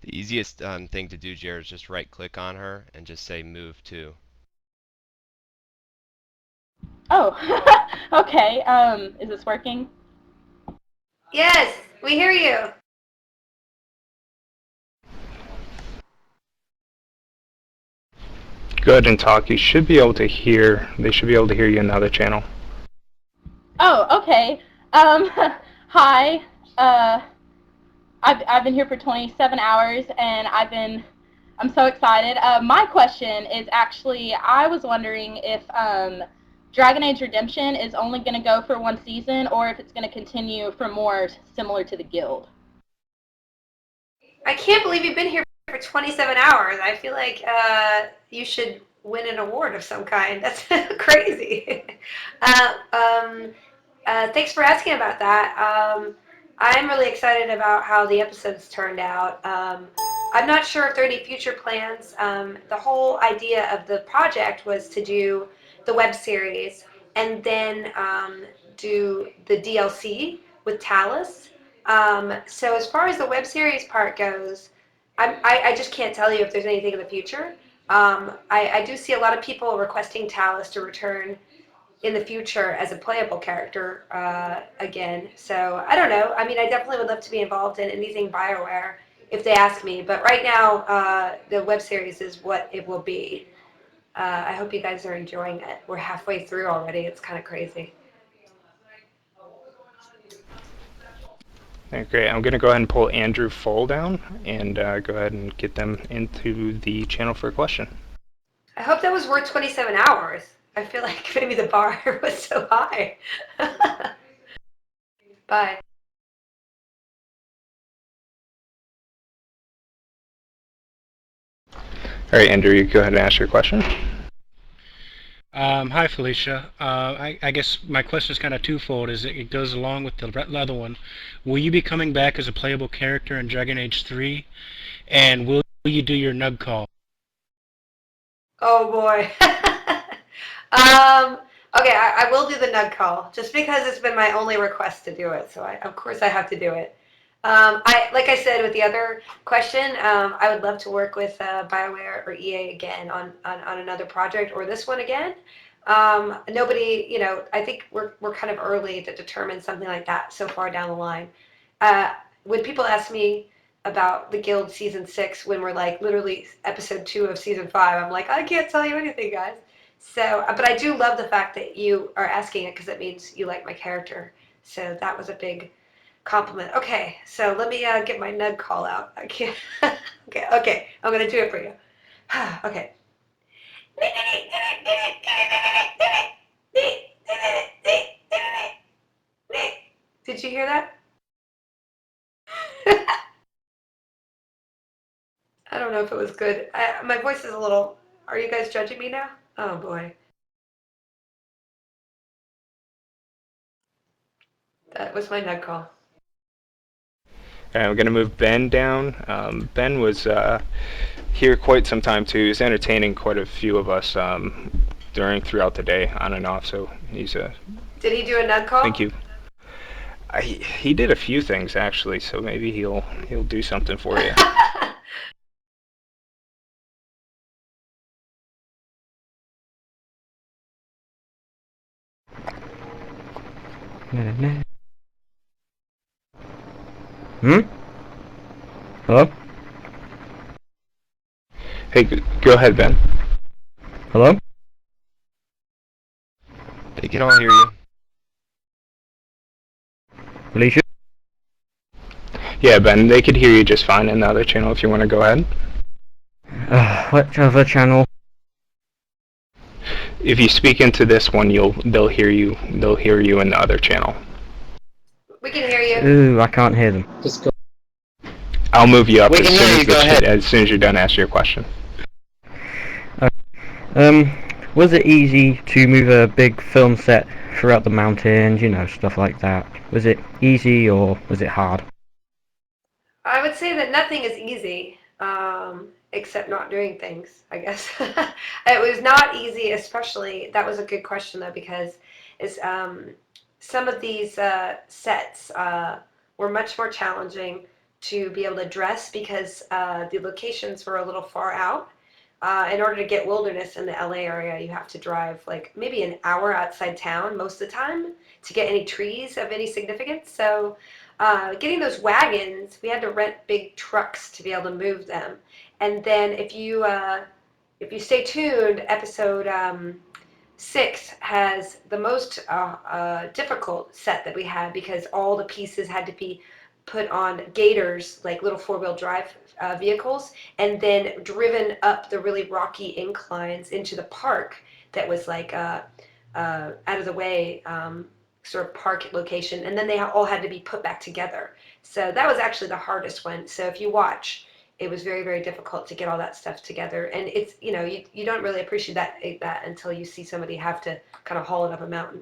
The easiest thing to do, Jared, is just right click on her and just say move to. Oh, okay. Is this working? Yes, we hear you. Go ahead and talk. You should be able to hear. They should be able to hear you in the other channel. Oh, okay. Um, hi. Uh, I've been here for 27 hours, and I'm so excited. My question is actually, I was wondering if Dragon Age Redemption is only going to go for one season, or if it's going to continue for more similar to the Guild. I can't believe you've been here for 27 hours. I feel like you should win an award of some kind. That's crazy. Uh, um, Thanks for asking about that. I'm really excited about how the episodes turned out. I'm not sure if there are any future plans. The whole idea of the project was to do the web series and then do the DLC with Talus. So as far as the web series part goes, I just can't tell you if there's anything in the future. I do see a lot of people requesting Talus to return in the future as a playable character again. So I don't know. I mean, I definitely would love to be involved in anything BioWare if they ask me. But right now, the web series is what it will be. I hope you guys are enjoying it. We're halfway through already. It's kind of crazy. Okay, great. I'm going to go ahead and pull Andrew Full down and go ahead and get them into the channel for a question. I hope that was worth 27 hours. I feel like maybe the bar was so high. Bye. All right, Andrew, you go ahead and ask your question. Hi, Felicia. I guess my question is kind of twofold. It goes along with the other one. Will you be coming back as a playable character in Dragon Age 3? And will you do your nug call? Oh boy. Okay, I will do the nug call just because it's been my only request to do it. So of course I have to do it. Like I said with the other question, I would love to work with BioWare or EA again on another project or this one again. Nobody, I think we're kind of early to determine something like that so far down the line. When people ask me about the Guild season 6 when we're like literally episode 2 of season 5, I'm like, I can't tell you anything, guys. So, but I do love the fact that you are asking it because it means you like my character. So that was a big compliment. Okay, so let me get my nug call out. I can't. Okay, I'm gonna do it for you. Okay. Did you hear that? I don't know if it was good. My voice is a little. Are you guys judging me now? Oh boy. That was my nug call. All right, I'm going to move Ben down. Ben was here quite some time too. He's entertaining quite a few of us throughout the day, on and off. So he's Did he do a nug call? thank you. He did a few things actually, so maybe he'll do something for you. Hmm? Hello? Hey, go ahead, Ben. Hello? They can all hear you. Felicia? Yeah, Ben, they could hear you just fine in the other channel if you want to go ahead. Which other channel? If you speak into this one, they'll hear you. They'll hear you in the other channel. We can hear you. Ooh, I can't hear them. Just go. I'll move you up We can hear you. Go ahead. as soon as you're done asking your question. Um, was it easy to move a big film set throughout the mountains, stuff like that? Was it easy or was it hard? I would say that nothing is easy, except not doing things, I guess. It was not easy, especially, that was a good question though, because it's, some of these sets were much more challenging to be able to dress because the locations were a little far out. In order to get wilderness in the LA area, you have to drive like maybe an hour outside town most of the time to get any trees of any significance. So getting those wagons, we had to rent big trucks to be able to move them. And then if you stay tuned, episode 6 has the most difficult set that we had because all the pieces had to be put on gators, like little four-wheel drive vehicles, and then driven up the really rocky inclines into the park that was like out of the way sort of park location, and then they all had to be put back together. So that was actually the hardest one. So if you watch, it was very, very difficult to get all that stuff together. And it's, you don't really appreciate that until you see somebody have to kind of haul it up a mountain.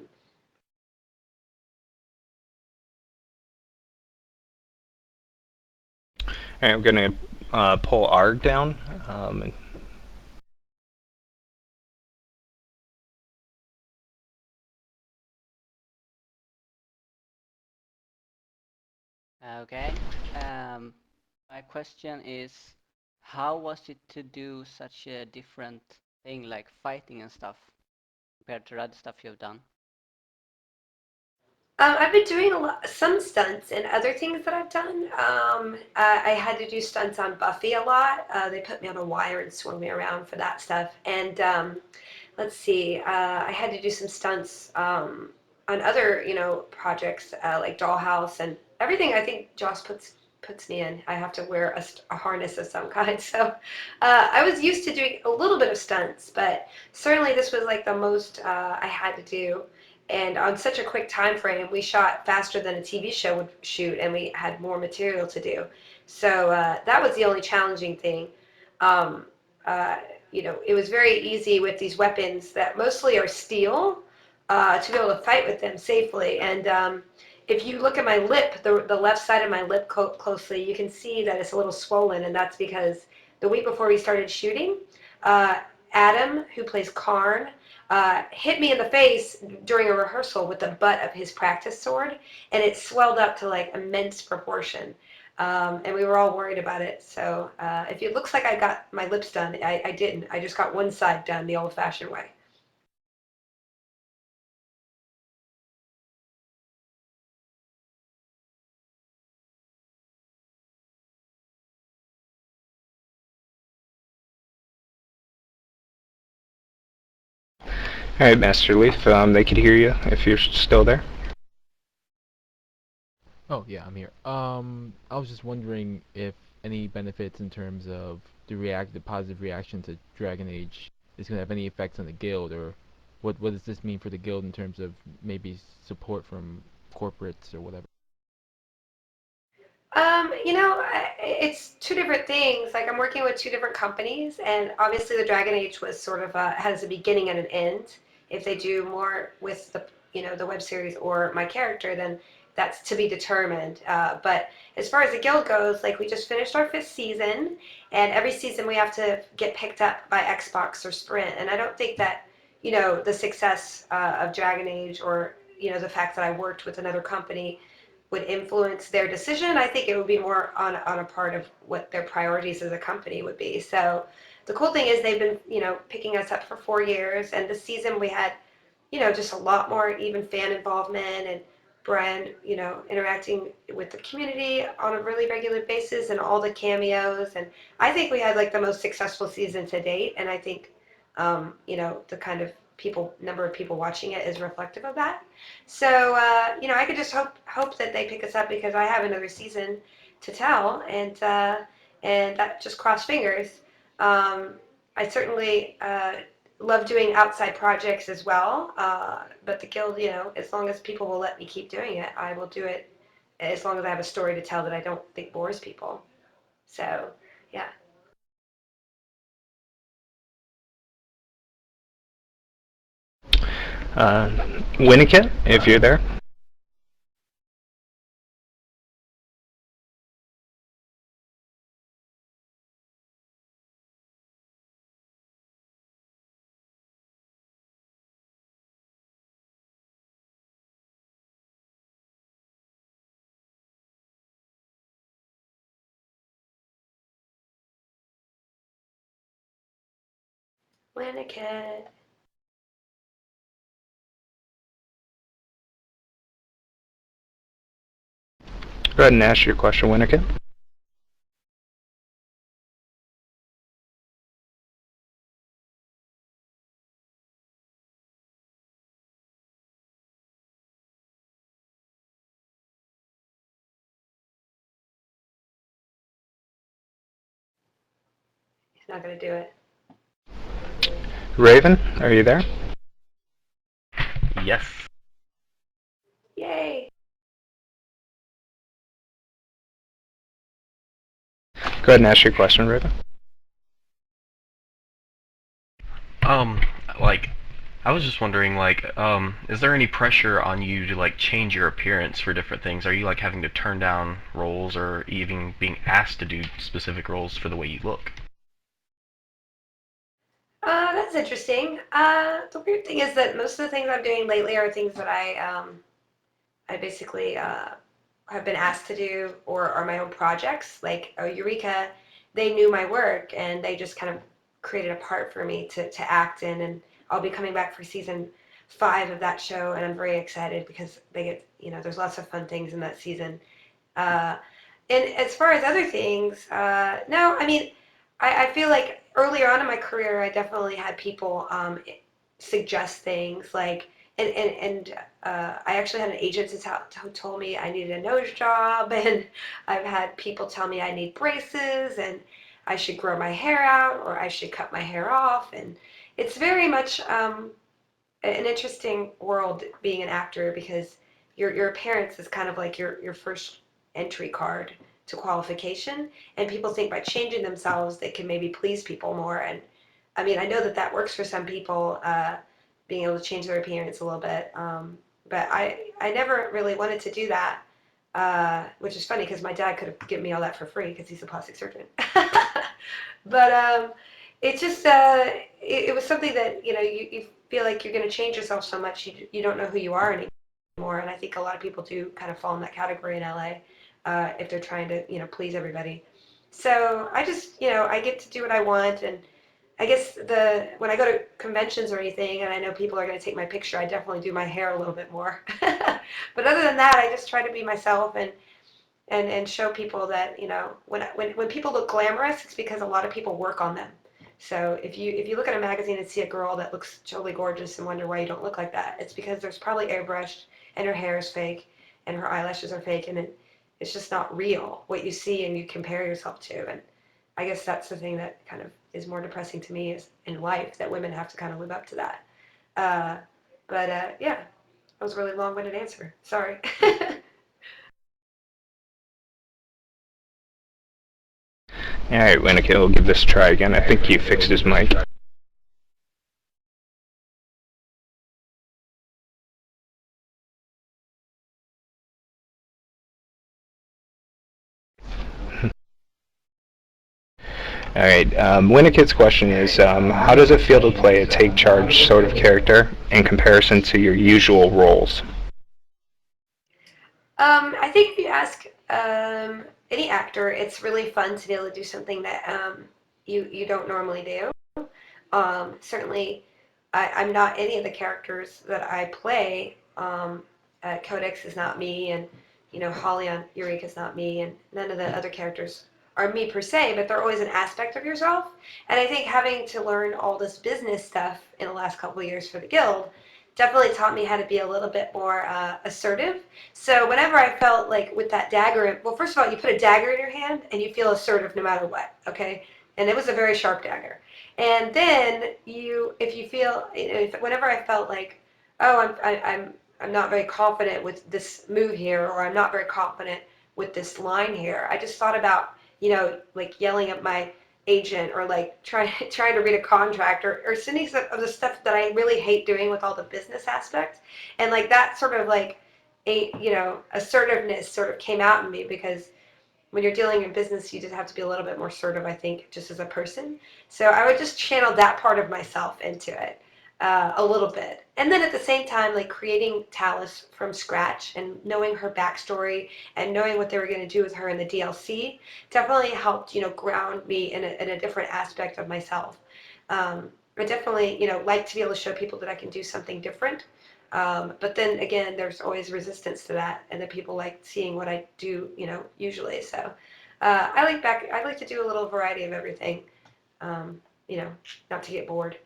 Alright, I'm gonna pull ARG down. And Okay. My question is, how was it to do such a different thing like fighting and stuff compared to other stuff you've done? I've been doing some stunts and other things that I've done. I had to do stunts on Buffy a lot. They put me on a wire and swung me around for that stuff. And let's see, I had to do some stunts on other, projects like Dollhouse and everything. I think Joss puts me in. I have to wear a harness of some kind. So I was used to doing a little bit of stunts, but certainly this was like the most I had to do. And on such a quick time frame, we shot faster than a TV show would shoot, and we had more material to do. So that was the only challenging thing. Um, uh, it was very easy with these weapons that mostly are steel to be able to fight with them safely. And if you look at my lip, the left side of my lip closely, you can see that it's a little swollen, and that's because the week before we started shooting, Adam, who plays Karn, hit me in the face during a rehearsal with the butt of his practice sword, and it swelled up to like immense proportion. And we were all worried about it. So if it looks like I got my lips done, I didn't. I just got one side done the old-fashioned way. Alright, Master Leaf, they could hear you if you're still there. Oh yeah, I'm here. I was just wondering if any benefits in terms of the positive reaction to Dragon Age is gonna have any effects on the guild, or what does this mean for the guild in terms of maybe support from corporates or whatever? It's two different things. Like I'm working with two different companies, and obviously the Dragon Age was sort of has a beginning and an end. If they do more with the web series or my character, then that's to be determined. But as far as the guild goes, like we just finished our 5th season, and every season we have to get picked up by Xbox or Sprint. And I don't think that the success of Dragon Age or the fact that I worked with another company would influence their decision. I think it would be more on a part of what their priorities as a company would be. So the cool thing is they've been, picking us up for 4 years, and this season we had, just a lot more even fan involvement and Brian, interacting with the community on a really regular basis and all the cameos. And I think we had like the most successful season to date. And I think, the kind of number of people watching it is reflective of that. So, I could just hope that they pick us up because I have another season to tell, and that just cross fingers. I certainly love doing outside projects as well, but the guild, as long as people will let me keep doing it, I will do it as long as I have a story to tell that I don't think bores people. So, yeah. Winnicott, if you're there. Winnicott. Go ahead and ask your question, Winnicott. He's not going to do it. Raven, are you there? Yes. Yay. Go ahead and ask your question, Raven. Um, like, I was just wondering, like, is there any pressure on you to, like, change your appearance for different things? Are you, like, having to turn down roles or even being asked to do specific roles for the way you look? That's interesting. The weird thing is that most of the things I'm doing lately are things that I basically have been asked to do or are my own projects. Like Eureka, they knew my work and they just kind of created a part for me to act in. And I'll be coming back for season 5 of that show, and I'm very excited because they get, there's lots of fun things in that season. Uh, and as far as other things, no, I mean, I feel like earlier on in my career, I definitely had people suggest things like, and I actually had an agent who told me I needed a nose job, and I've had people tell me I need braces, and I should grow my hair out, or I should cut my hair off, and it's very much an interesting world being an actor because your appearance is kind of like your first entry card to qualification, and people think by changing themselves they can maybe please people more. And I mean, I know that that works for some people, being able to change their appearance a little bit, but I never really wanted to do that, which is funny because my dad could have given me all that for free because he's a plastic surgeon. But it just it was something that you feel like you're going to change yourself so much you don't know who you are anymore, and I think a lot of people do kind of fall in that category in LA, if they're trying to please everybody. So I just I get to do what I want, and I guess when I go to conventions or anything and I know people are going to take my picture, I definitely do my hair a little bit more. But other than that, I just try to be myself and show people that when people look glamorous, it's because a lot of people work on them. So if you look at a magazine and see a girl that looks totally gorgeous and wonder why you don't look like that, it's because there's probably airbrushed and her hair is fake and her eyelashes are fake, and it's just not real what you see and you compare yourself to. And I guess that's the thing that kind of is more depressing to me is in life, that women have to kind of live up to that. Uh, but yeah, that was a really long-winded answer. Sorry. Alright, Winnicott, we'll give this a try again. I think you fixed his mic. Alright, Winnicott's question is, how does it feel to play a take charge sort of character in comparison to your usual roles? I think if you ask any actor, it's really fun to be able to do something that you don't normally do. Certainly, I'm not any of the characters that I play. Codex is not me, and Holly on Eureka is not me, and none of the other characters are me per se, but they're always an aspect of yourself. And I think having to learn all this business stuff in the last couple of years for the guild definitely taught me how to be a little bit more assertive. So whenever I felt like with that dagger, well, first of all, you put a dagger in your hand and you feel assertive no matter what, okay? And it was a very sharp dagger. And then if you feel, whenever I felt like, oh, I'm not very confident with this move here, or I'm not very confident with this line here, I just thought about, like yelling at my agent, or like trying to read a contract, or sending some of the stuff that I really hate doing with all the business aspects. And like that sort of like assertiveness sort of came out in me, because when you're dealing in business, you just have to be a little bit more assertive, I think, just as a person. So I would just channel that part of myself into it a little bit. And then at the same time, like creating Talus from scratch and knowing her backstory and knowing what they were going to do with her in the DLC definitely helped, ground me in a different aspect of myself. I definitely, like to be able to show people that I can do something different. But then again, there's always resistance to that, and that people like seeing what I do, usually. So I like to do a little variety of everything, um, not to get bored.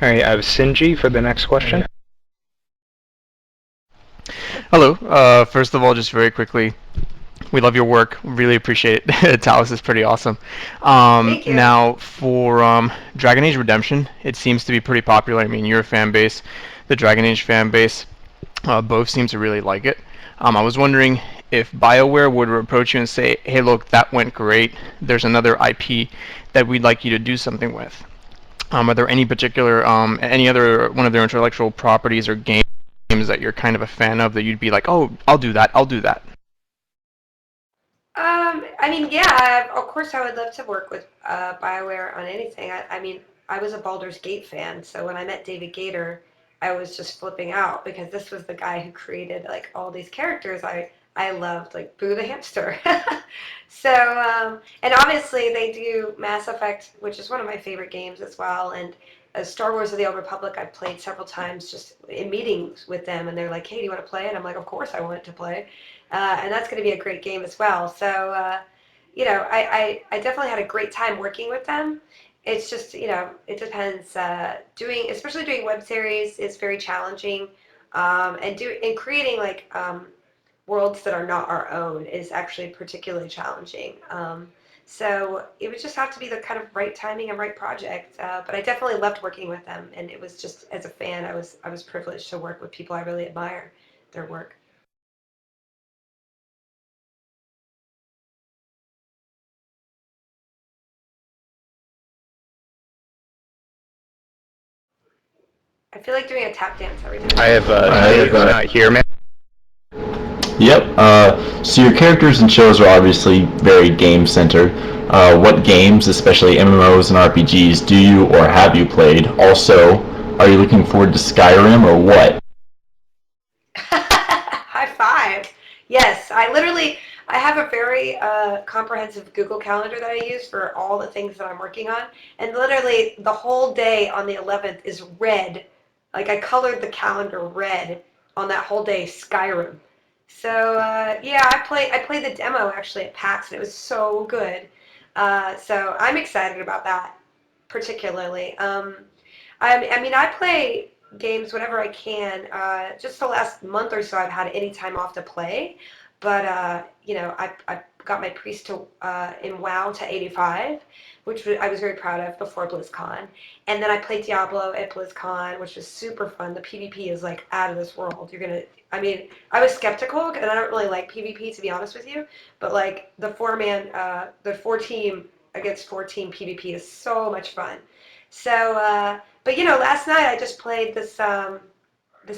All right, I have Sinji for the next question. Hello. First of all, just very quickly, we love your work. Really appreciate it. Talos is pretty awesome. Thank you. Now, for Dragon Age Redemption, it seems to be pretty popular. I mean, your fan base, the Dragon Age fan base, both seem to really like it. I was wondering if BioWare would approach you and say, hey, look, that went great. There's another IP that we'd like you to do something with. Are there any particular, any other one of their intellectual properties or games that you're kind of a fan of that you'd be like, oh, I'll do that, I'll do that? I mean, yeah, of course I would love to work with BioWare on anything. I mean, I was a Baldur's Gate fan, so when I met David Gator, I was just flipping out because this was the guy who created like all these characters I loved, like Boo the Hamster. So, and obviously they do Mass Effect, which is one of my favorite games as well, and Star Wars of the Old Republic I've played several times just in meetings with them, and they're like, hey, do you want to play? And I'm like, of course I want to play. And that's going to be a great game as well. So, I definitely had a great time working with them. It's just, it depends. Especially doing web series is very challenging, and creating like worlds that are not our own is actually particularly challenging. So it would just have to be the kind of right timing and right project. But I definitely loved working with them, and it was just as a fan, I was privileged to work with people I really admire their work. I feel like doing a tap dance every time. I have not here, man. Yep. So your characters and shows are obviously very game-centered. What games, especially MMOs and RPGs, do you or have you played? Also, are you looking forward to Skyrim or what? High five. Yes, I have a very comprehensive Google Calendar that I use for all the things that I'm working on. And literally the whole day on the 11th is red. Like I colored the calendar red on that whole day, Skyrim. So yeah, I played the demo actually at PAX, and it was so good. So I'm excited about that particularly. I mean, I play games whenever I can. Just the last month or so, I've had any time off to play. But I got my priest to in WoW to 85, which I was very proud of before BlizzCon. And then I played Diablo at BlizzCon, which was super fun. The PvP is like out of this world. I mean, I was skeptical, and I don't really like PvP to be honest with you. But like the 4-team against 4-team PvP is so much fun. So, but last night I just played this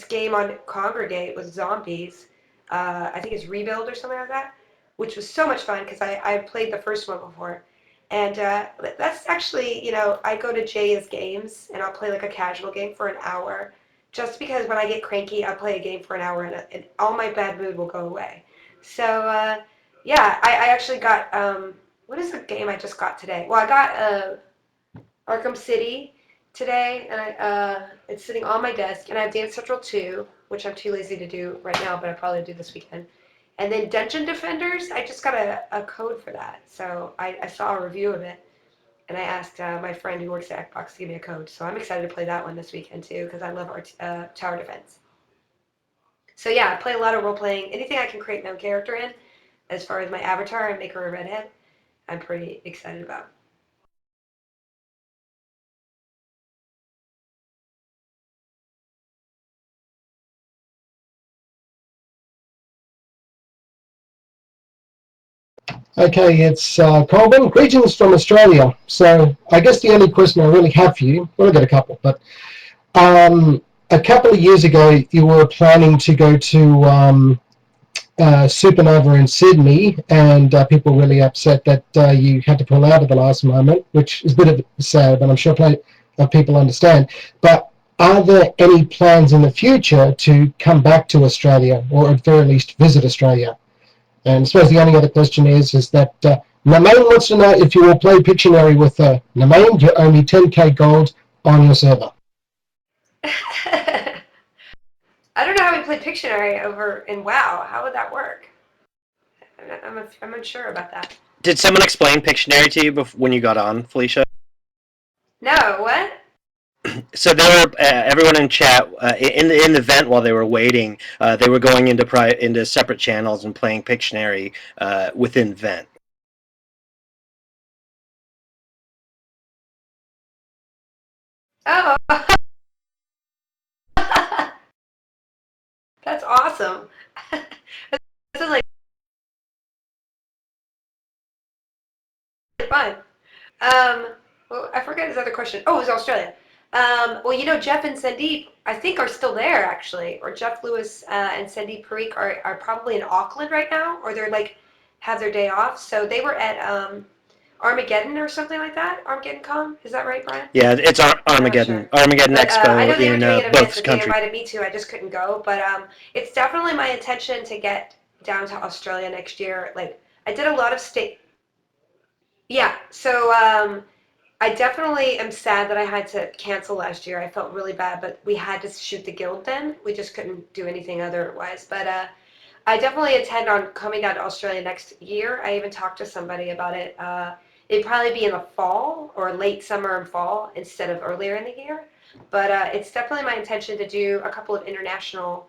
game on Congregate with zombies. I think it's Rebuild or something like that, which was so much fun because I played the first one before. And that's actually, I go to Jay's Games and I'll play like a casual game for an hour, just because when I get cranky, I'll play a game for an hour and all my bad mood will go away. So, yeah, I actually got, what is the game I just got today? Well, I got Arkham City today, and it's sitting on my desk, and I have Dance Central 2, which I'm too lazy to do right now, but I'll probably do this weekend. And then Dungeon Defenders, I just got a code for that. So I saw a review of it, and I asked my friend who works at Xbox to give me a code. So I'm excited to play that one this weekend, too, because I love our tower defense. So yeah, I play a lot of role-playing. Anything I can create my own character in, as far as my avatar and make her a redhead, I'm pretty excited about. Okay, it's Colvin. Greetings from Australia. So I guess the only question I really have for you, well, I've got a couple, but a couple of years ago you were planning to go to Supernova in Sydney, and people were really upset that you had to pull out at the last moment, which is a bit of sad, but I'm sure people understand. But are there any plans in the future to come back to Australia, or at very least visit Australia? And I suppose the only other question is that Namain wants to know if you will play Pictionary with her. Namain, you're only 10k gold on your server. I don't know how we play Pictionary over in WoW. How would that work? I'm unsure about that. Did someone explain Pictionary to you when you got on, Felicia? No, what? So they were everyone in chat in the event while they were waiting. They were going into separate channels and playing Pictionary within Vent. Oh, that's awesome. This is like fun. Well, I forget his other question. Oh, it was Australia. Well, you know, Jeff and Sandeep, I think, are still there, actually. Or Jeff Lewis and Sandeep Parikh are probably in Auckland right now, or they're like, have their day off. So they were at Armageddon or something like that. Armageddon Con, is that right, Brian? Yeah, it's Armageddon. Sure. Armageddon But I Expo know they were in doing an event both that they countries. invited me to. I just couldn't go. But it's definitely my intention to get down to Australia next year. Like, I did a lot of state. Yeah, so I definitely am sad that I had to cancel last year. I felt really bad, but we had to shoot the guild then. We just couldn't do anything otherwise. But I definitely intend on coming down to Australia next year. I even talked to somebody about it. It'd probably be in the fall or late summer and fall instead of earlier in the year. But it's definitely my intention to do a couple of international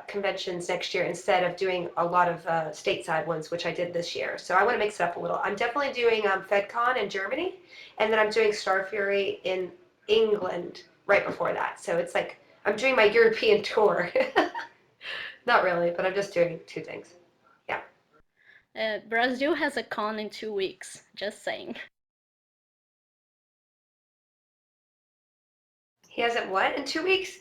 conventions next year instead of doing a lot of stateside ones, which I did this year. So I want to mix it up a little. I'm definitely doing FedCon in Germany, and then I'm doing Star Fury in England right before that. So it's like I'm doing my European tour. Not really, but I'm just doing two things. Yeah. Brazil has a con in 2 weeks, just saying. He has it what in 2 weeks?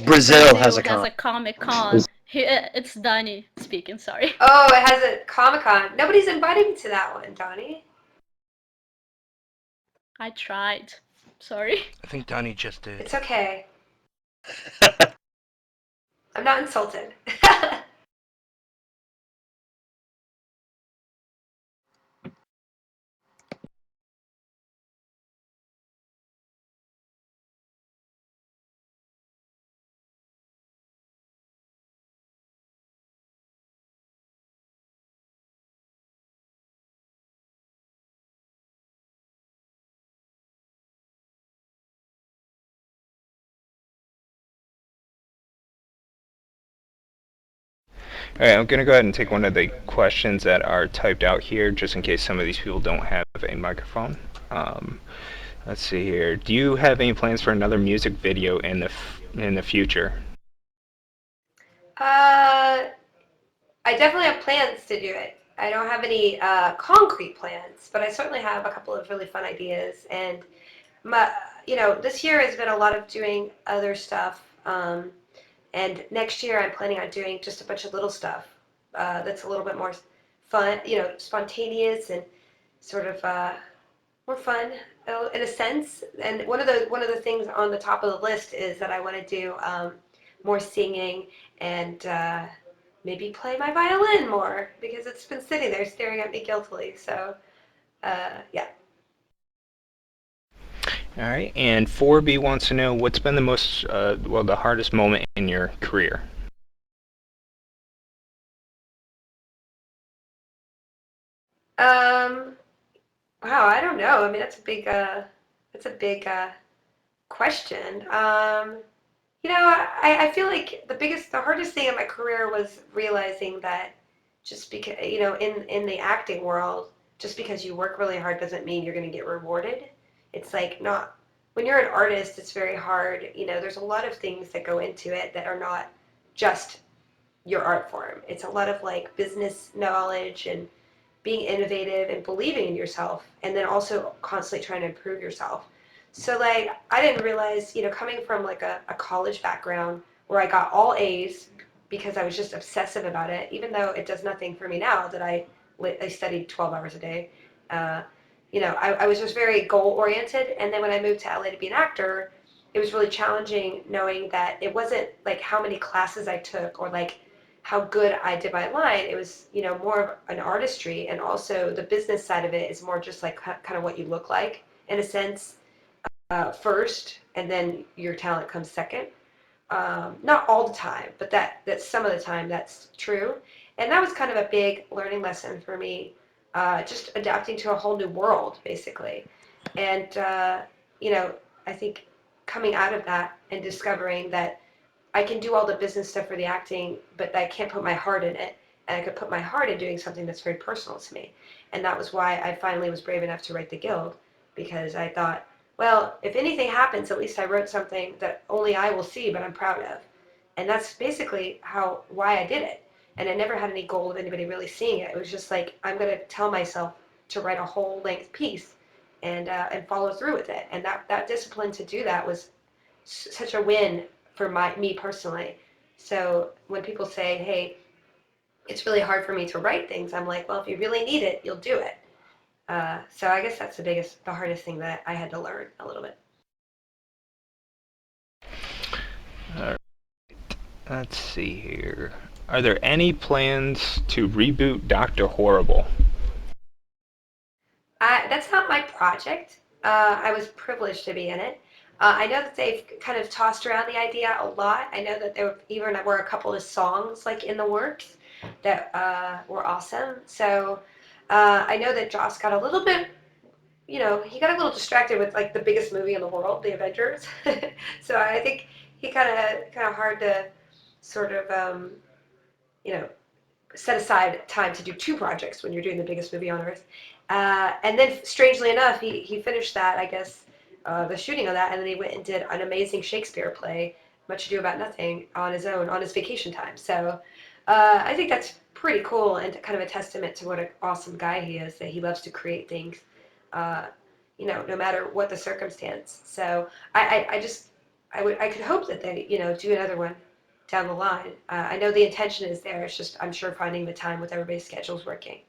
Brazil has a has con. a Comic Con. It's Donnie speaking, sorry. Oh, it has a Comic-Con. Nobody's invited me to that one, Donnie. I tried. Sorry. I think Donnie just did. It's okay. I'm not insulted. All right, I'm going to go ahead and take one of the questions that are typed out here, just in case some of these people don't have a microphone. Let's see here. Do you have any plans for another music video in the future? I definitely have plans to do it. I don't have any concrete plans, but I certainly have a couple of really fun ideas. And this year has been a lot of doing other stuff. And next year I'm planning on doing just a bunch of little stuff that's a little bit more fun, spontaneous and sort of more fun in a sense. And one of the things on the top of the list is that I want to do more singing and maybe play my violin more because it's been sitting there staring at me guiltily. So yeah. All right, and 4B wants to know what's been the hardest moment in your career. Wow, I don't know. I mean, that's a big question. I feel like the hardest thing in my career was realizing that just because, in the acting world, just because you work really hard doesn't mean you're going to get rewarded. It's like not, when you're an artist, it's very hard. There's a lot of things that go into it that are not just your art form. It's a lot of like business knowledge and being innovative and believing in yourself, and then also constantly trying to improve yourself. So like, I didn't realize, coming from like a college background where I got all A's because I was just obsessive about it, even though it does nothing for me now that I studied 12 hours a day. I was just very goal oriented. And then when I moved to LA to be an actor, it was really challenging knowing that it wasn't like how many classes I took or like how good I did my line. It was, more of an artistry, and also the business side of it is more just like kind of what you look like in a sense, first, and then your talent comes second. Not all the time, but that some of the time that's true. And that was kind of a big learning lesson for me, just adapting to a whole new world, basically. And, I think coming out of that and discovering that I can do all the business stuff for the acting, but I can't put my heart in it. And I could put my heart in doing something that's very personal to me. And that was why I finally was brave enough to write the Guild, because I thought, well, if anything happens, at least I wrote something that only I will see, but I'm proud of. And that's basically why I did it. And I never had any goal of anybody really seeing it. It was just like, I'm going to tell myself to write a whole length piece and follow through with it. And that discipline to do that was such a win for me personally. So when people say, hey, it's really hard for me to write things, I'm like, well, if you really need it, you'll do it. So I guess that's the hardest thing that I had to learn a little bit. Alright, let's see here. Are there any plans to reboot Dr. Horrible? That's not my project. I was privileged to be in it. I know that they've kind of tossed around the idea a lot. I know that there were a couple of songs like in the works that were awesome. So I know that Joss got a little bit, he got a little distracted with like the biggest movie in the world, The Avengers. So I think he kind of hard to sort of, you know, set aside time to do two projects when you're doing the biggest movie on earth. And then, strangely enough, he finished that, I guess, the shooting of that, and then he went and did an amazing Shakespeare play, Much Ado About Nothing, on his own, on his vacation time. So I think that's pretty cool and kind of a testament to what an awesome guy he is, that he loves to create things, no matter what the circumstance. So I could hope that they, do another one down the line. I know the intention is there. It's just, I'm sure, finding the time with everybody's schedules working.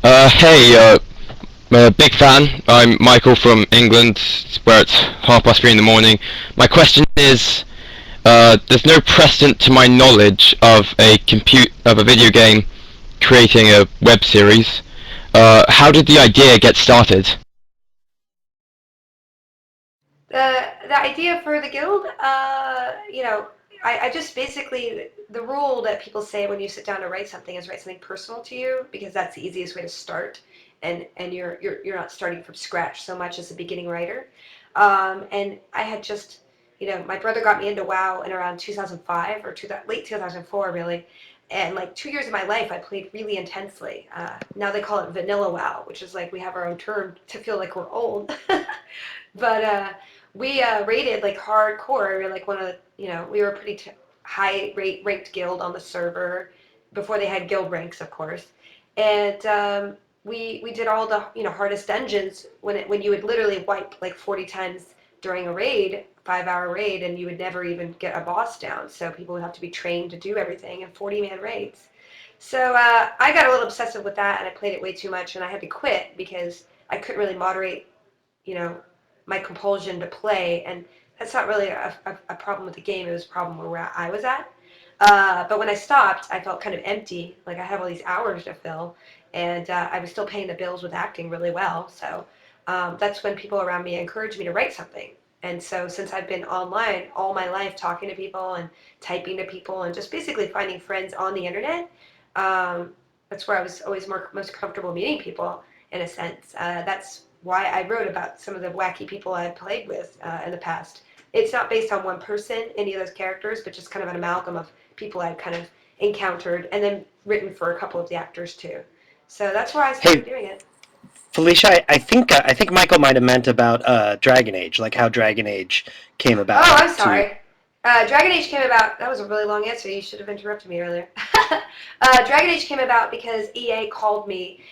I'm a big fan. I'm Michael from England, where it's 3:30 in the morning. My question is, there's no precedent to my knowledge of a video game creating a web series. How did the idea get started? The idea for the guild, I just basically, the rule that people say when you sit down to write something is write something personal to you, because that's the easiest way to start, and you're not starting from scratch so much as a beginning writer. And I had just, my brother got me into WoW in around 2005 or late 2004 really. And like 2 years of my life, I played really intensely. Now they call it vanilla WoW, which is like we have our own term to feel like we're old. But we rated like hardcore. We were like one of the, we were a pretty high ranked guild on the server before they had guild ranks, of course. And we did all the hardest dungeons when you would literally wipe like 40 times during a raid, 5-hour raid, and you would never even get a boss down. So people would have to be trained to do everything in 40-man raids. So I got a little obsessive with that, and I played it way too much, and I had to quit because I couldn't really moderate, my compulsion to play. And that's not really a problem with the game. It was a problem where I was at. But when I stopped, I felt kind of empty. Like I had all these hours to fill, and I was still paying the bills with acting really well. So that's when people around me encouraged me to write something. And so since I've been online all my life, talking to people and typing to people and just basically finding friends on the internet, that's where I was always most comfortable meeting people, in a sense. That's why I wrote about some of the wacky people I played with in the past. It's not based on one person, any of those characters, but just kind of an amalgam of people I'd kind of encountered, and then written for a couple of the actors too. So that's why I started doing it. Felicia, I think Michael might have meant about Dragon Age, like how Dragon Age came about. Oh, I'm sorry. Dragon Age came about, that was a really long answer, you should have interrupted me earlier. Dragon Age came about because EA called me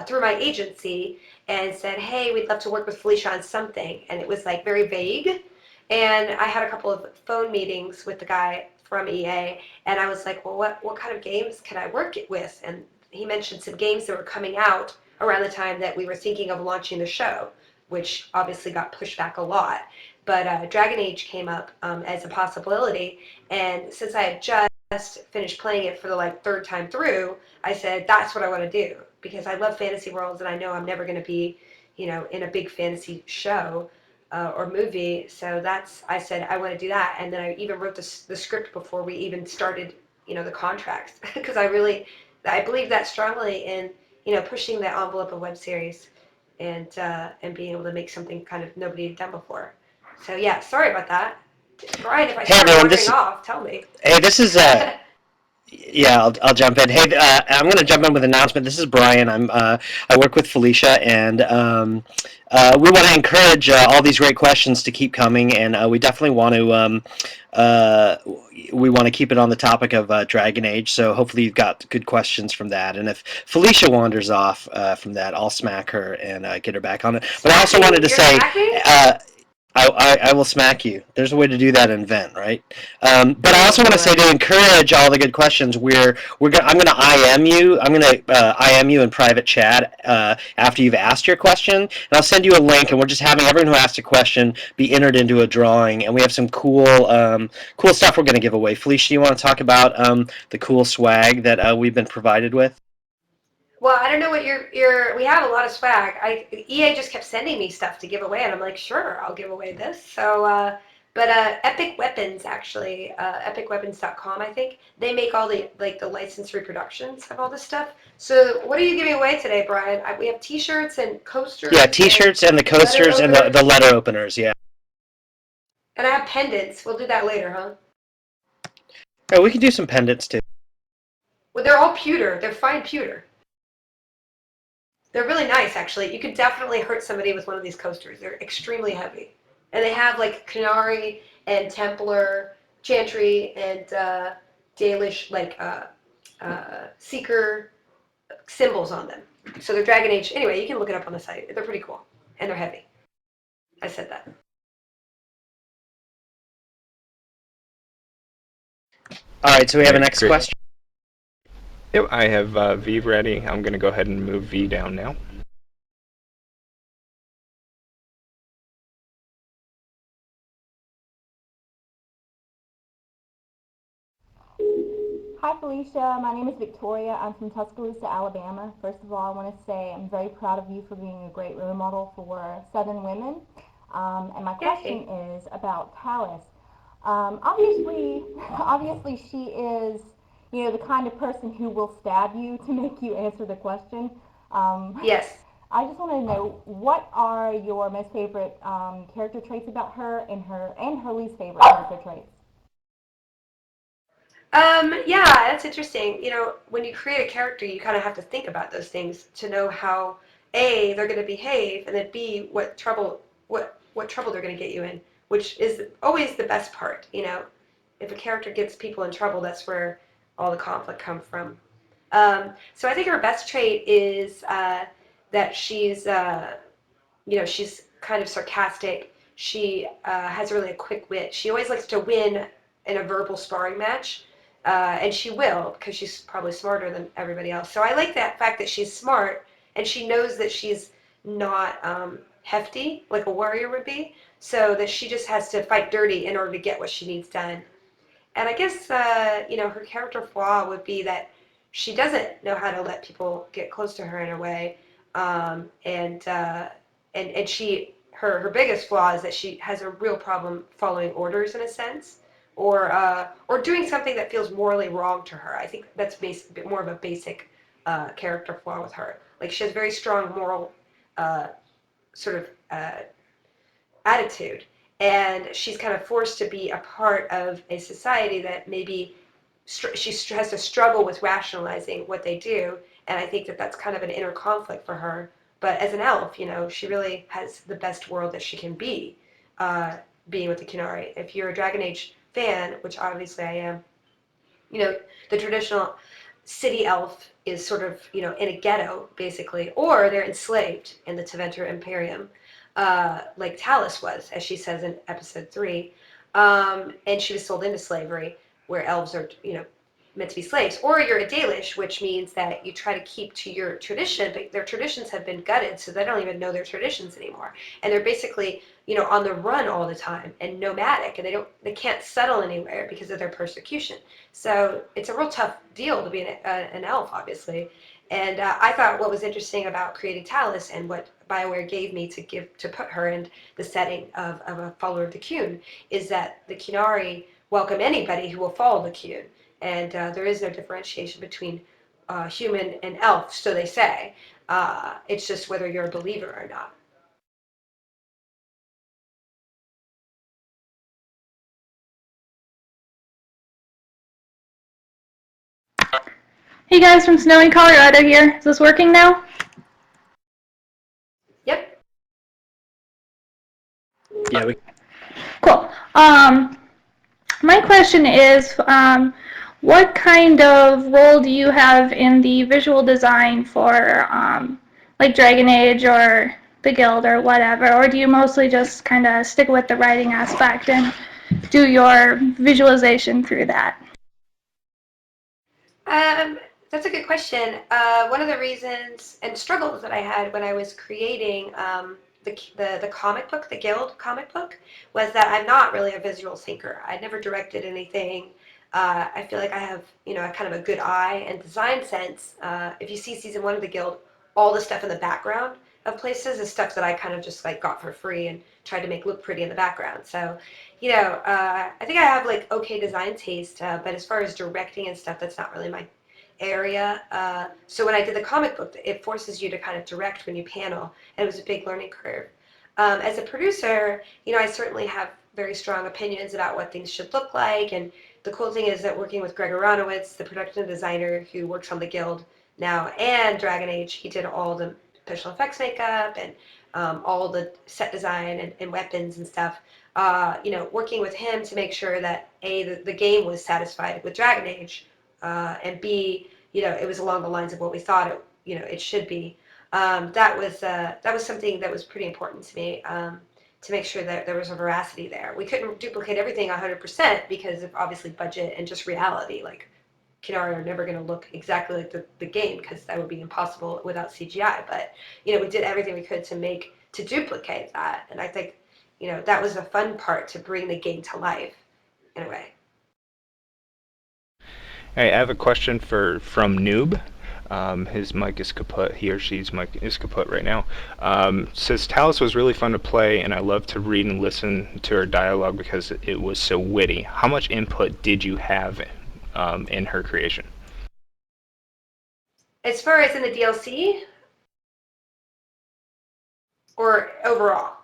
through my agency and said, hey, we'd love to work with Felicia on something. And it was like very vague. And I had a couple of phone meetings with the guy from EA, and I was like, well, what kind of games can I work it with? And he mentioned some games that were coming out around the time that we were thinking of launching the show, which obviously got pushed back a lot. But Dragon Age came up as a possibility, and since I had just finished playing it for the third time through, I said that's what I want to do because I love fantasy worlds and I know I'm never going to be, in a big fantasy show or movie. So I said I want to do that, and then I even wrote the script before we even started, the contracts because I believe that strongly in pushing the envelope of web series and being able to make something kind of nobody had done before. So yeah, sorry about that. Brian, if I Hey start everyone, wandering off, tell me. hey, this is yeah, I'll jump in. Hey, I'm going to jump in with an announcement. This is Brian. I work with Felicia, and we want to encourage all these great questions to keep coming, and we definitely want to keep it on the topic of Dragon Age. So hopefully you've got good questions from that. And if Felicia wanders off from that, I'll smack her and get her back on it. But I also wanted to say. I will smack you. There's a way to do that in Vent, right? But I also want to say to encourage all the good questions. I'm gonna IM you. I'm gonna IM you in private chat after you've asked your question, and I'll send you a link. And we're just having everyone who asked a question be entered into a drawing, and we have some cool stuff we're gonna give away. Felicia, you want to talk about the cool swag that we've been provided with? Well, I don't know what we have a lot of swag. EA just kept sending me stuff to give away, and I'm like, sure, I'll give away this. So, but Epic Weapons actually, epicweapons.com, I think they make all the the licensed reproductions of all this stuff. So, what are you giving away today, Brian? We have T-shirts and coasters. Yeah, T-shirts and the coasters and the letter openers. Yeah. And I have pendants. We'll do that later, huh? Oh, we can do some pendants too. Well, they're all pewter. They're fine pewter. They're really nice, actually. You could definitely hurt somebody with one of these coasters. They're extremely heavy. And they have Canary and Templar, Chantry, and Dalish, Seeker symbols on them. So they're Dragon Age. Anyway, you can look it up on the site. They're pretty cool. And they're heavy. I said that. All right, so we have a next question. Yep, I have V ready. I'm going to go ahead and move V down now. Hi Felicia, my name is Victoria. I'm from Tuscaloosa, Alabama. First of all, I want to say I'm very proud of you for being a great role model for Southern women. And my question is about Talis. Obviously she is, the kind of person who will stab you to make you answer the question. Yes. I just want to know, what are your most favorite character traits about her and her least favorite character traits? Yeah, that's interesting. When you create a character, you kind of have to think about those things to know how A, they're going to behave, and then B, what trouble they're going to get you in, which is always the best part. If a character gets people in trouble, that's where all the conflict comes from. So I think her best trait is that she's she's kind of sarcastic. She has really a quick wit. She always likes to win in a verbal sparring match. And she will, because she's probably smarter than everybody else. So I like that fact that she's smart, and she knows that she's not hefty, like a warrior would be, so that she just has to fight dirty in order to get what she needs done. And I guess, her character flaw would be that she doesn't know how to let people get close to her in a way. And her biggest flaw is that she has a real problem following orders in a sense. Or doing something that feels morally wrong to her. I think that's a bit more of a basic character flaw with her. She has very strong moral sort of attitude, and she's kind of forced to be a part of a society that maybe she has to struggle with rationalizing what they do, and I think that that's kind of an inner conflict for her. But as an elf, she really has the best world that she can be, being with the Qunari. If you're a Dragon Age fan, which obviously I am, the traditional city elf is sort of, in a ghetto, basically, or they're enslaved in the Tevinter Imperium, like Talis was, as she says in episode 3, and she was sold into slavery, where elves are, meant to be slaves. Or you're a Dalish, which means that you try to keep to your tradition, but their traditions have been gutted, so they don't even know their traditions anymore. And they're basically, on the run all the time and nomadic, and they can't settle anywhere because of their persecution. So it's a real tough deal to be an elf, obviously. And I thought what was interesting about creating Talus and what BioWare gave me to put her in the setting of a follower of the Qun is that the Qunari welcome anybody who will follow the Qun. And there is no differentiation between human and elf, so they say. It's just whether you're a believer or not. Hey guys from snowy Colorado here. Is this working now? Yep. Yeah. Cool. My question is, what kind of role do you have in the visual design for, like Dragon Age or the Guild or whatever, or do you mostly just kind of stick with the writing aspect and do your visualization through that? That's a good question. One of the reasons and struggles that I had when I was creating the comic book, the Guild comic book, was that I'm not really a visual thinker. I'd never directed anything. I feel like I have, kind of a good eye and design sense. If you see season 1 of the Guild, all the stuff in the background of places is stuff that I kind of just like got for free and tried to make look pretty in the background. So, I think I have like okay design taste, but as far as directing and stuff, that's not really my area. So when I did the comic book, it forces you to kind of direct when you panel, and it was a big learning curve. As a producer, I certainly have very strong opinions about what things should look like, and the cool thing is that working with Greg Aronowitz, the production designer who works on the Guild now and Dragon Age, he did all the special effects makeup and all the set design and weapons and stuff. Working with him to make sure that A, the game was satisfied with Dragon Age, and B, it was along the lines of what we thought it should be. That was something that was pretty important to me, to make sure that there was a veracity there. We couldn't duplicate everything 100% because of obviously budget and just reality. Like Kinari are never going to look exactly like the game because that would be impossible without CGI. But we did everything we could to duplicate that, and I think that was the fun part, to bring the game to life in a way. Hey, I have a question from Noob. His mic is kaput. He or she's mic is kaput right now. Says Talus was really fun to play, and I love to read and listen to her dialogue because it was so witty. How much input did you have in her creation? As far as in the DLC or overall?